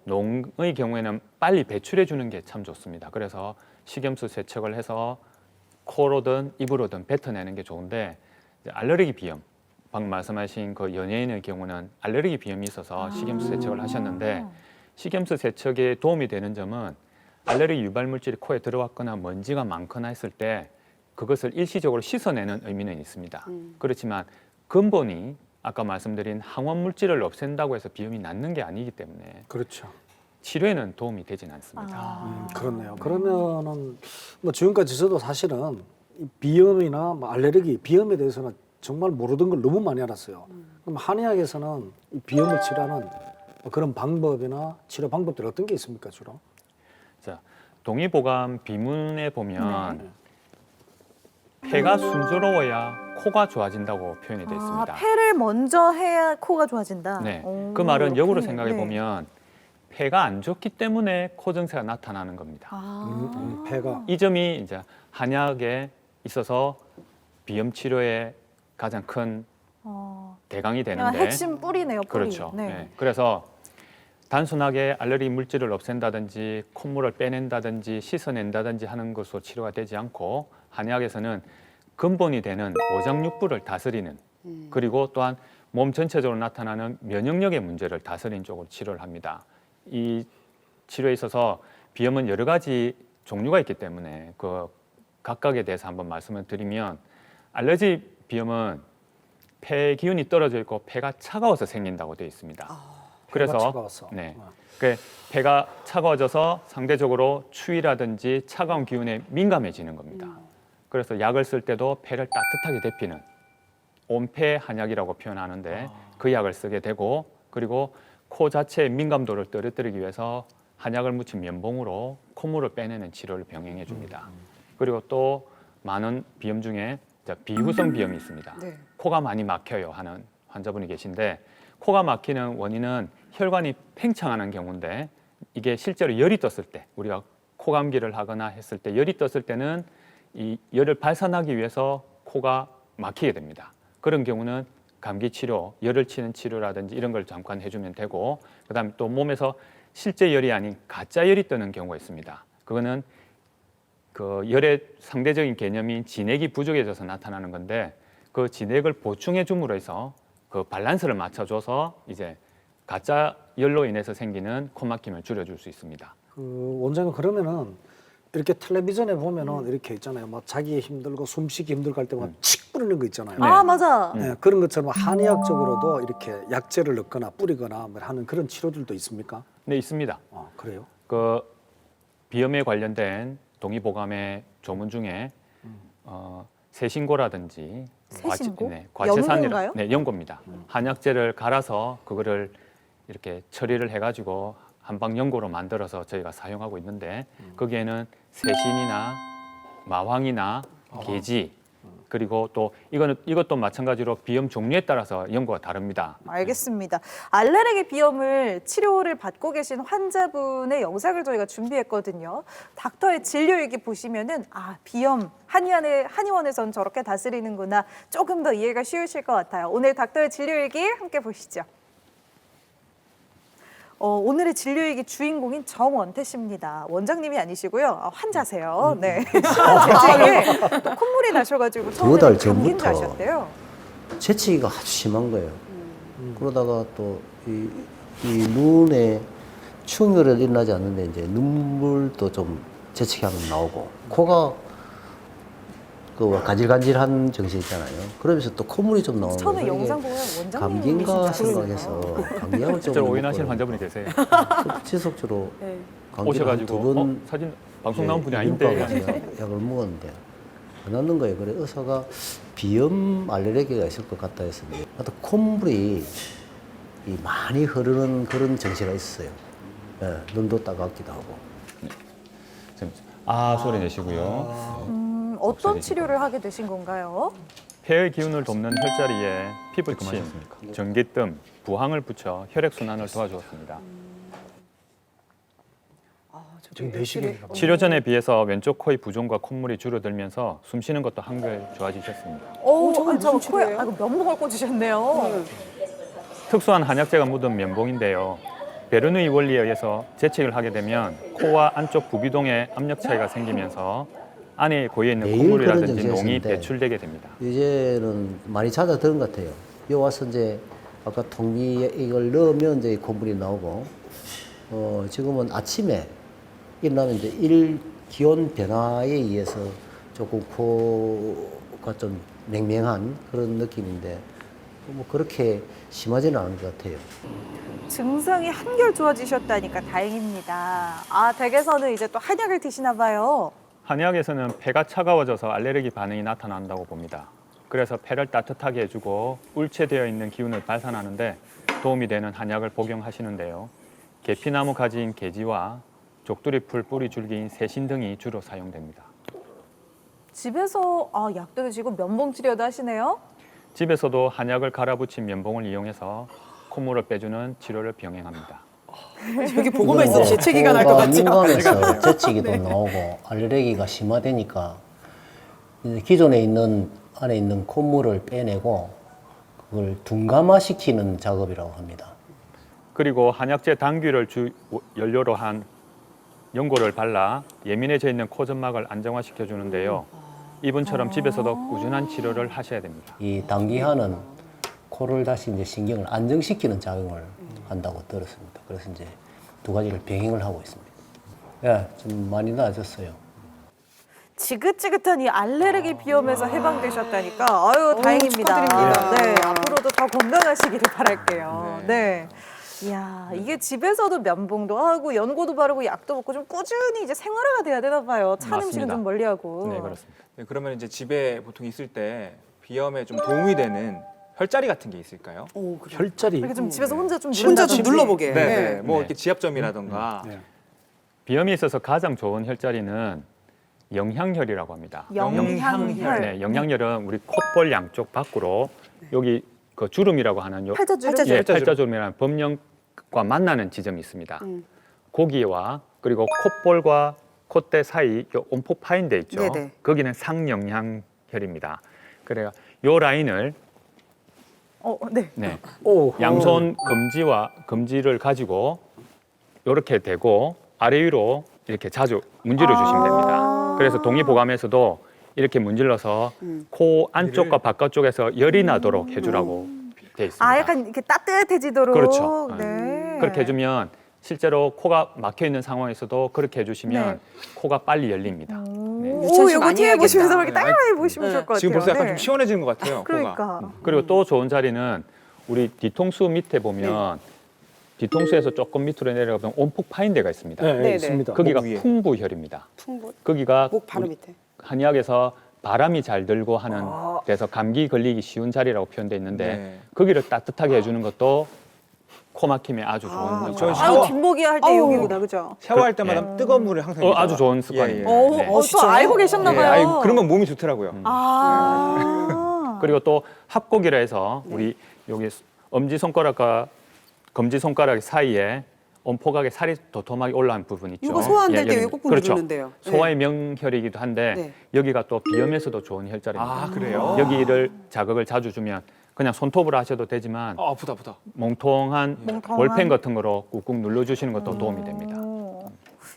E: 농의 경우에는 빨리 배출해 주는 게 참 좋습니다. 그래서 식염수 세척을 해서 코로든 입으로든 뱉어내는 게 좋은데 이제 알레르기 비염, 방금 말씀하신 그 연예인의 경우는 알레르기 비염이 있어서 식염수 세척을 하셨는데 식염수 세척에 도움이 되는 점은 알레르기 유발 물질이 코에 들어왔거나 먼지가 많거나 했을 때 그것을 일시적으로 씻어내는 의미는 있습니다. 그렇지만 근본이 아까 말씀드린 항원 물질을 없앤다고 해서 비염이 낫는 게 아니기 때문에
B: 그렇죠.
E: 치료에는 도움이 되진 않습니다.
B: 그렇네요. 그러면은 뭐 지금까지 저도 사실은 이 비염이나 뭐 알레르기, 비염에 대해서는 정말 모르던 걸 너무 많이 알았어요. 그럼 한의학에서는 이 비염을 치료하는 뭐 그런 방법이나 치료 방법들이 어떤 게 있습니까, 주로?
E: 자, 동의보감 비문에 보면 폐가 순조로워야 코가 좋아진다고 표현이 되어 있습니다.
A: 폐를 먼저 해야 코가 좋아진다.
E: 네,
A: 오,
E: 그 말은 역으로
A: 그렇군요.
E: 생각해 보면 폐가 안 좋기 때문에 코 증세가 나타나는 겁니다.
B: 폐가.
E: 이 점이 이제 한약에 있어서 비염 치료에 가장 큰 대강이
A: 그냥
E: 되는데
A: 핵심 뿌리네요, 뿌리.
E: 그렇죠. 네. 그래서 단순하게 알레르기 물질을 없앤다든지 콧물을 빼낸다든지 씻어낸다든지 하는 것으로 치료가 되지 않고 한의학에서는 근본이 되는 오장육부를 다스리는 그리고 또한 몸 전체적으로 나타나는 면역력의 문제를 다스리는 쪽으로 치료를 합니다. 이 치료에 있어서 비염은 여러 가지 종류가 있기 때문에 그 각각에 대해서 한번 말씀을 드리면 알레르기 비염은 폐 기운이 떨어져 있고 폐가 차가워서 생긴다고 되어 있습니다.
B: 폐가 차가워서.
E: 네, 그 폐가 차가워져서 상대적으로 추위라든지 차가운 기운에 민감해지는 겁니다. 그래서 약을 쓸 때도 폐를 따뜻하게 데피는 온폐 한약이라고 표현하는데 그 약을 쓰게 되고 그리고 코 자체의 민감도를 떨어뜨리기 위해서 한약을 묻힌 면봉으로 콧물을 빼내는 치료를 병행해 줍니다. 그리고 또 많은 비염 중에 비후성 비염이 있습니다.
D: 네.
E: 코가 많이 막혀요 하는 환자분이 계신데 코가 막히는 원인은 혈관이 팽창하는 경우인데 이게 실제로 열이 떴을 때 우리가 코감기를 하거나 했을 때 열이 떴을 때는 이 열을 발산하기 위해서 코가 막히게 됩니다. 그런 경우는 감기 치료, 열을 치는 치료라든지 이런 걸 잠깐 해주면 되고 그다음에 또 몸에서 실제 열이 아닌 가짜 열이 뜨는 경우가 있습니다. 그거는 그 열의 상대적인 개념인 진액이 부족해져서 나타나는 건데 그 진액을 보충해 줌으로 해서 그 밸런스를 맞춰줘서 이제 가짜 열로 인해서 생기는 코막힘을 줄여줄 수 있습니다.
B: 그 원장은 그러면은 이렇게 텔레비전에 보면은 이렇게 있잖아요. 막 자기 힘들고 숨쉬기 힘들고 할 때마다 칙 뿌리는 거 있잖아요.
E: 네.
A: 아, 맞아.
B: 네, 그런 것처럼 한의학적으로도 이렇게 약재를 넣거나 뿌리거나 뭐 하는 그런 치료들도 있습니까?
E: 네, 있습니다.
B: 그래요?
E: 그 비염에 관련된 동의보감의 조문 중에 새신고라든지
A: 새신고?
E: 과채산이라
A: 연고인가요?
E: 네, 연고입니다. 한약재를 갈아서 그거를 이렇게 처리를 해가지고 한방 연고로 만들어서 저희가 사용하고 있는데 거기에는 새신이나 마황이나 계지 그리고 또 이것도 마찬가지로 비염 종류에 따라서 연고가 다릅니다.
A: 알겠습니다. 알레르기 비염을 치료를 받고 계신 환자분의 영상을 저희가 준비했거든요. 닥터의 진료일기 보시면은 비염 한의원에선 저렇게 다스리는구나 조금 더 이해가 쉬우실 것 같아요. 오늘 닥터의 진료일기 함께 보시죠. 오늘의 진료일기 주인공인 정원태 씨입니다. 원장님이 아니시고요. 환자세요. 네. 재채기에 또 콧물이 나셔가지고
F: 두달
A: 처음에는 감기인 줄
F: 전부터
A: 아셨대요.
F: 재채기가 아주 심한 거예요. 그러다가 또 이 눈에 충혈이 일어나지 않는데 이제 눈물도 좀 재채기하면 나오고 코가 그 가질가질한 정신 있잖아요. 그러면서 또 콧물이 좀 나오는 거예요.
A: 처음에 영상 보면 원장님
F: 감기인가 생각해서 감기약을 좀
E: 실제로 오인하시는
F: 먹고
E: 환자분이 계세요.
F: 지속적으로
A: 네.
F: 감기를 한
E: 오셔가지고
F: 두 번
E: 사진 방송 나온 분이 아닌데
F: 약을 먹었는데 안 낫는 거예요. 그래 의사가 비염 알레르기가 있을 것 같다 해서 하여튼 콧물이 많이 흐르는 그런 증세가 있어요. 예, 눈도 따갑기도 하고.
E: 소리 내시고요.
A: 어떤 치료를 하게 되신 건가요?
E: 폐의 기운을 돕는 혈자리에 피부침, 전기뜸, 부항을 붙여 혈액 순환을 도와주었습니다.
B: 지금 내시경이라고.
E: 치료 전에 비해서 왼쪽 코의 부종과 콧물이 줄어들면서 숨쉬는 것도 한결 좋아지셨습니다.
A: 저건
D: 무슨
A: 코에
D: 치료예요?
A: 면봉을 꽂으셨네요.
E: 특수한 한약재가 묻은 면봉인데요. 베르누이 원리에 의해서 재채기를 하게 되면 코와 안쪽 부비동에 압력 차이가 생기면서 안에 고여 있는
F: 매일
E: 콧물이라든지
F: 그런
E: 농이
F: 정신인데
E: 배출되게 됩니다.
F: 이제는 많이 잦아드는 것 같아요. 여기 와서 이제 아까 통기에 이걸 넣으면 이제 콧물이 나오고, 지금은 아침에 일어나면 이제 기온 변화에 의해서 조금 코가 좀 맹맹한 그런 느낌인데 뭐 그렇게 심하지는 않은 것 같아요.
A: 증상이 한결 좋아지셨다니까 다행입니다. 아, 댁에서는 이제 또 한약을 드시나 봐요.
E: 한의학에서는 폐가 차가워져서 알레르기 반응이 나타난다고 봅니다. 그래서 폐를 따뜻하게 해주고 울체되어 있는 기운을 발산하는데 도움이 되는 한약을 복용하시는데요. 계피나무 가지인 계지와 족두리풀 뿌리 줄기인 세신 등이 주로 사용됩니다.
A: 집에서 약도 드시고 면봉 치료도 하시네요.
E: 집에서도 한약을 갈아붙인 면봉을 이용해서 콧물을 빼주는 치료를 병행합니다.
D: 여기 보고만 있어도 재채기가 날 것 같죠?
F: 민감해서 재채기도 나오고 알레르기가 심화되니까 이제 기존에 있는 안에 있는 콧물을 빼내고 그걸 둔감화시키는 작업이라고 합니다.
E: 그리고 한약재 당귀를 주 연료로 한 연고를 발라 예민해져 있는 코점막을 안정화시켜 주는데요. 이분처럼 집에서도 꾸준한 치료를 하셔야 됩니다.
F: 이 당귀하는 코를 다시 이제 신경을 안정시키는 작용을 한다고 들었습니다. 그래서 이제 두 가지를 병행을 하고 있습니다. 예, 좀 많이 나아졌어요.
A: 지긋지긋한 이 알레르기 비염에서 해방되셨다니까 아유 다행입니다.
D: 축하드립니다.
A: 네, 앞으로도 더 건강하시기를 바랄게요. 네. 이야, 이게 집에서도 면봉도 하고 연고도 바르고 약도 먹고 좀 꾸준히 이제 생활화가 돼야 되나 봐요. 찬 음식은
E: 맞습니다.
A: 좀 멀리하고.
E: 네, 그렇습니다.
C: 네, 그러면 이제 집에 보통 있을 때 비염에 좀 도움이 되는 혈자리 같은 게 있을까요?
D: 오, 그래.
B: 혈자리.
A: 이렇게 좀 집에서 혼자 좀
D: 혼자 좀
A: 누른다든지.
D: 눌러보게.
C: 네,
D: 네.
C: 네. 뭐
E: 네.
C: 이렇게 지압점이라던가.
B: 네.
E: 비염이 있어서 가장 좋은 혈자리는 영향혈이라고 합니다.
A: 영향혈.
E: 네, 영향혈은 우리 콧볼 양쪽 밖으로 여기 그 주름이라고 하는 요
A: 팔자주름.
E: 예, 팔자주름이라는 범령과 만나는 지점이 있습니다. 거기와 그리고 콧볼과 콧대 사이 요 온폭 파인 데 있죠.
D: 네네.
E: 거기는 상영향혈입니다. 그래요. 요 라인을
A: 네.
E: 네,
B: 오,
E: 양손 검지를 가지고 이렇게 대고 아래 위로 이렇게 자주 문질러 주시면 됩니다. 그래서 동의보감에서도 이렇게 문질러서 코 안쪽과 바깥쪽에서 열이 나도록 해주라고 돼 있습니다.
A: 아, 약간 이렇게 따뜻해지도록.
E: 그렇죠.
A: 네.
E: 그렇게 해주면 실제로 코가 막혀 있는 상황에서도 그렇게 해주시면
A: 네.
E: 코가 빨리 열립니다. 네.
A: 오,
D: 유찬 씨
A: 요거
D: 많이
A: 뒤에 보시면서
D: 해야겠다.
A: 이렇게 따라해 보시면 좋을 것 같아요.
C: 지금 벌써 약간
A: 네.
C: 좀 시원해지는 것 같아요.
A: 그러니까.
C: 코가.
E: 그리고 또 좋은 자리는 우리 뒤통수 밑에 보면 뒤통수에서 조금 밑으로 내려가면 온폭 파인 데가 있습니다.
B: 네,
D: 네네.
B: 있습니다.
E: 거기가
C: 목 위에.
E: 풍부혈입니다.
D: 풍부.
E: 거기가
D: 목 바로
E: 우리
D: 밑에.
E: 한의학에서 바람이 잘 들고 하는 데서 감기 걸리기 쉬운 자리라고 표현돼 있는데
C: 네.
E: 거기를 따뜻하게 해주는 것도 코 막힘에 아주 좋은 역할을
C: 저는
E: 합니다.
A: 아유,
C: 샤워-
A: 뒷목이 할 때
D: 아우.
A: 여기구나, 그죠?
C: 샤워할 때마다 뜨거운 물을 항상.
E: 아주 좋은 습관입니다.
C: 예, 예.
E: 네.
A: 또
D: 진짜요?
A: 알고 계셨나
C: 예,
A: 봐요.
C: 아니, 그러면 몸이 좋더라고요.
A: 아.
E: 그리고 또 합곡이라 해서 우리 여기 엄지 손가락과 검지 손가락 사이에 온폭하게 살이 도톰하게 올라온 부분 있죠.
D: 이거 소화한데
E: 여기-
D: 왜 꾹꾹
E: 그렇죠.
D: 누르는데요? 네.
E: 소화의 명혈이기도 한데
D: 네.
E: 여기가 또 비염에서도 좋은 혈자리입니다.
C: 아, 그래요?
E: 여기를 자극을 자주 주면 그냥 손톱으로 하셔도 되지만
C: 아프다.
E: 몽통한
A: 몽통한.
E: 볼펜 같은 거로 꾹꾹 눌러주시는 것도 도움이 됩니다.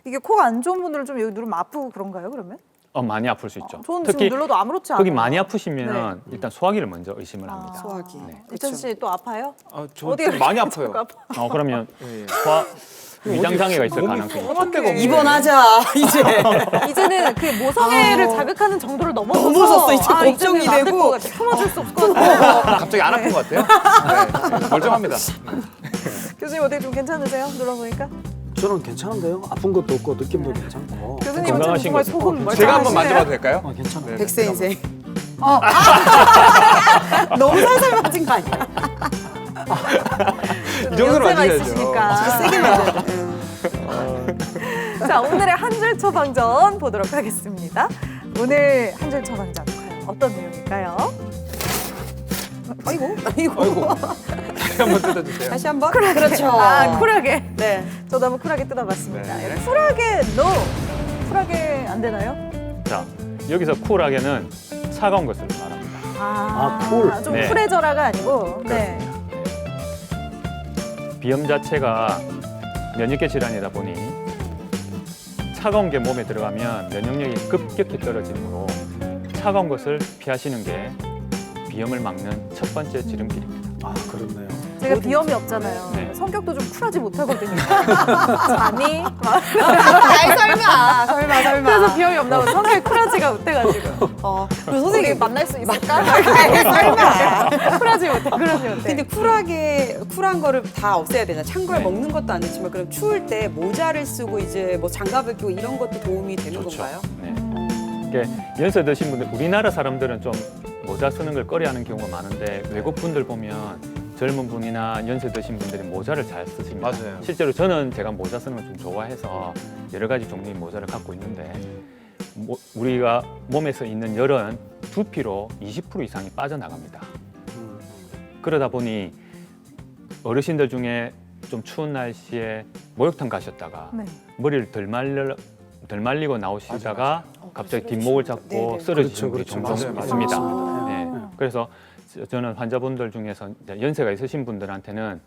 A: 이게 코가 안 좋은 분들은 좀 여기 누르면 아프고 그런가요, 그러면?
E: 많이 아플 수 있죠.
A: 저는
E: 특히
A: 지금 눌러도 아무렇지 않아요.
E: 거기 많이 아프시면 일단 소화기를 먼저 의심을 합니다.
D: 소화기.
A: 유찬 씨 또 아파요?
C: 저
A: 어디가
C: 좀 많이
A: 이렇게
C: 아파요.
A: 자꾸 아파?
E: 그러면
C: 예, 예.
E: 소화 위장 장애가 있을
C: 몸이
E: 가능성이 있죠.
C: 할 데가 없네.
D: 입원하자 이제.
A: 이제는 그 모성애를 자극하는 정도를 넘어서서
D: 넘어섰어, 이제
A: 이제는
D: 걱정이
A: 안될
D: 되고.
A: 것 같아. 품어줄 수 없을 것 같아요.
C: 갑자기 안 아픈 것 같아요. 네, 멀쩡합니다.
A: 교수님 어떻게 좀 괜찮으세요? 눌러보니까?
B: 저는 괜찮은데요. 아픈 것도 없고 느낌도 괜찮고.
A: 교수님은
E: 건강하신
A: 정말
E: 거죠?
A: 소금 멀쩡하시네요.
C: 제가 한번 만져봐도 될까요?
B: 괜찮아요.
D: 백세 인생. 너무 살살 맞은 거 아니야?
C: 이 정도는
A: 연세가
C: 만져야죠.
A: 있으시니까.
D: 세게 맞아야 돼.
A: 자, 오늘의 한 줄 처방전 보도록 하겠습니다. 오늘 한 줄 처방전 과연 어떤 내용일까요?
D: 아이고.
C: 다시 한번 뜯어주세요.
D: 다시 한번. 그렇죠.
A: 아, 쿨하게.
D: 네.
A: 저도 한번 쿨하게 뜯어봤습니다.
C: 네.
A: 쿨하게 쿨하게 안 되나요?
E: 자, 여기서 쿨하게는 차가운 것을 말합니다.
B: 쿨.
A: 좀
E: 네.
A: 쿨해져라가 아니고. 네.
E: 비염 자체가 면역계 질환이다 보니 차가운 게 몸에 들어가면 면역력이 급격히 떨어지므로 차가운 것을 피하시는 게 비염을 막는 첫 번째 지름길입니다.
B: 아, 그렇네요.
A: 제가 비염이 없잖아요.
E: 네.
A: 성격도 좀 쿨하지 못하거든요. 아니,
D: 설마.
A: 그래서 비염이 없나 봐. 성격이 쿨하지가 못해가지고.
D: 그리고
A: 선생님
D: 선생님
A: 만날 수 있을까?
D: 설마.
A: 쿨하지 못해. 그러지 못해.
D: 근데 쿨한 거를 다 없애야 되잖아. 찬 걸 먹는 것도 안 좋지만 그럼 추울 때 모자를 쓰고 이제 뭐 장갑을 끼고 이런 것도 도움이 되는 건가요?
E: 네. 이게 연세 드신 분들, 우리나라 사람들은 좀 모자 쓰는 걸 꺼려하는 경우가 많은데 외국 분들 보면 젊은 분이나 연세 드신 분들이 모자를 잘 쓰십니다.
C: 맞아요.
E: 실제로 저는 제가 모자 쓰는 걸 좀 좋아해서 여러 가지 종류의 모자를 갖고 있는데 우리가 몸에서 있는 열은 두피로 20% 이상이 빠져나갑니다. 그러다 보니 어르신들 중에 좀 추운 날씨에 목욕탕 가셨다가
A: 네.
E: 머리를 덜 말리고 나오시다가 갑자기 뒷목을 잡고
D: 네네.
E: 쓰러지시는 게
B: 그렇죠,
E: 종종
B: 그렇죠.
C: 맞아요.
E: 있습니다.
A: 맞습니다.
E: 네. 그래서 저는 환자분들 중에서 이제 연세가 있으신 분들한테는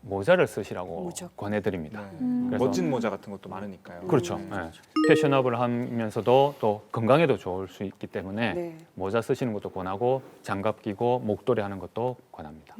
E: 모자를 쓰시라고
D: 모자.
E: 권해드립니다.
A: 음.
E: 그래서-
C: 멋진 모자 같은 것도 많으니까요.
E: 그렇죠. 네. 패셔너블 하면서도 또 건강에도 좋을 수 있기 때문에
D: 네.
E: 모자 쓰시는 것도 권하고 장갑 끼고 목도리 하는 것도 권합니다.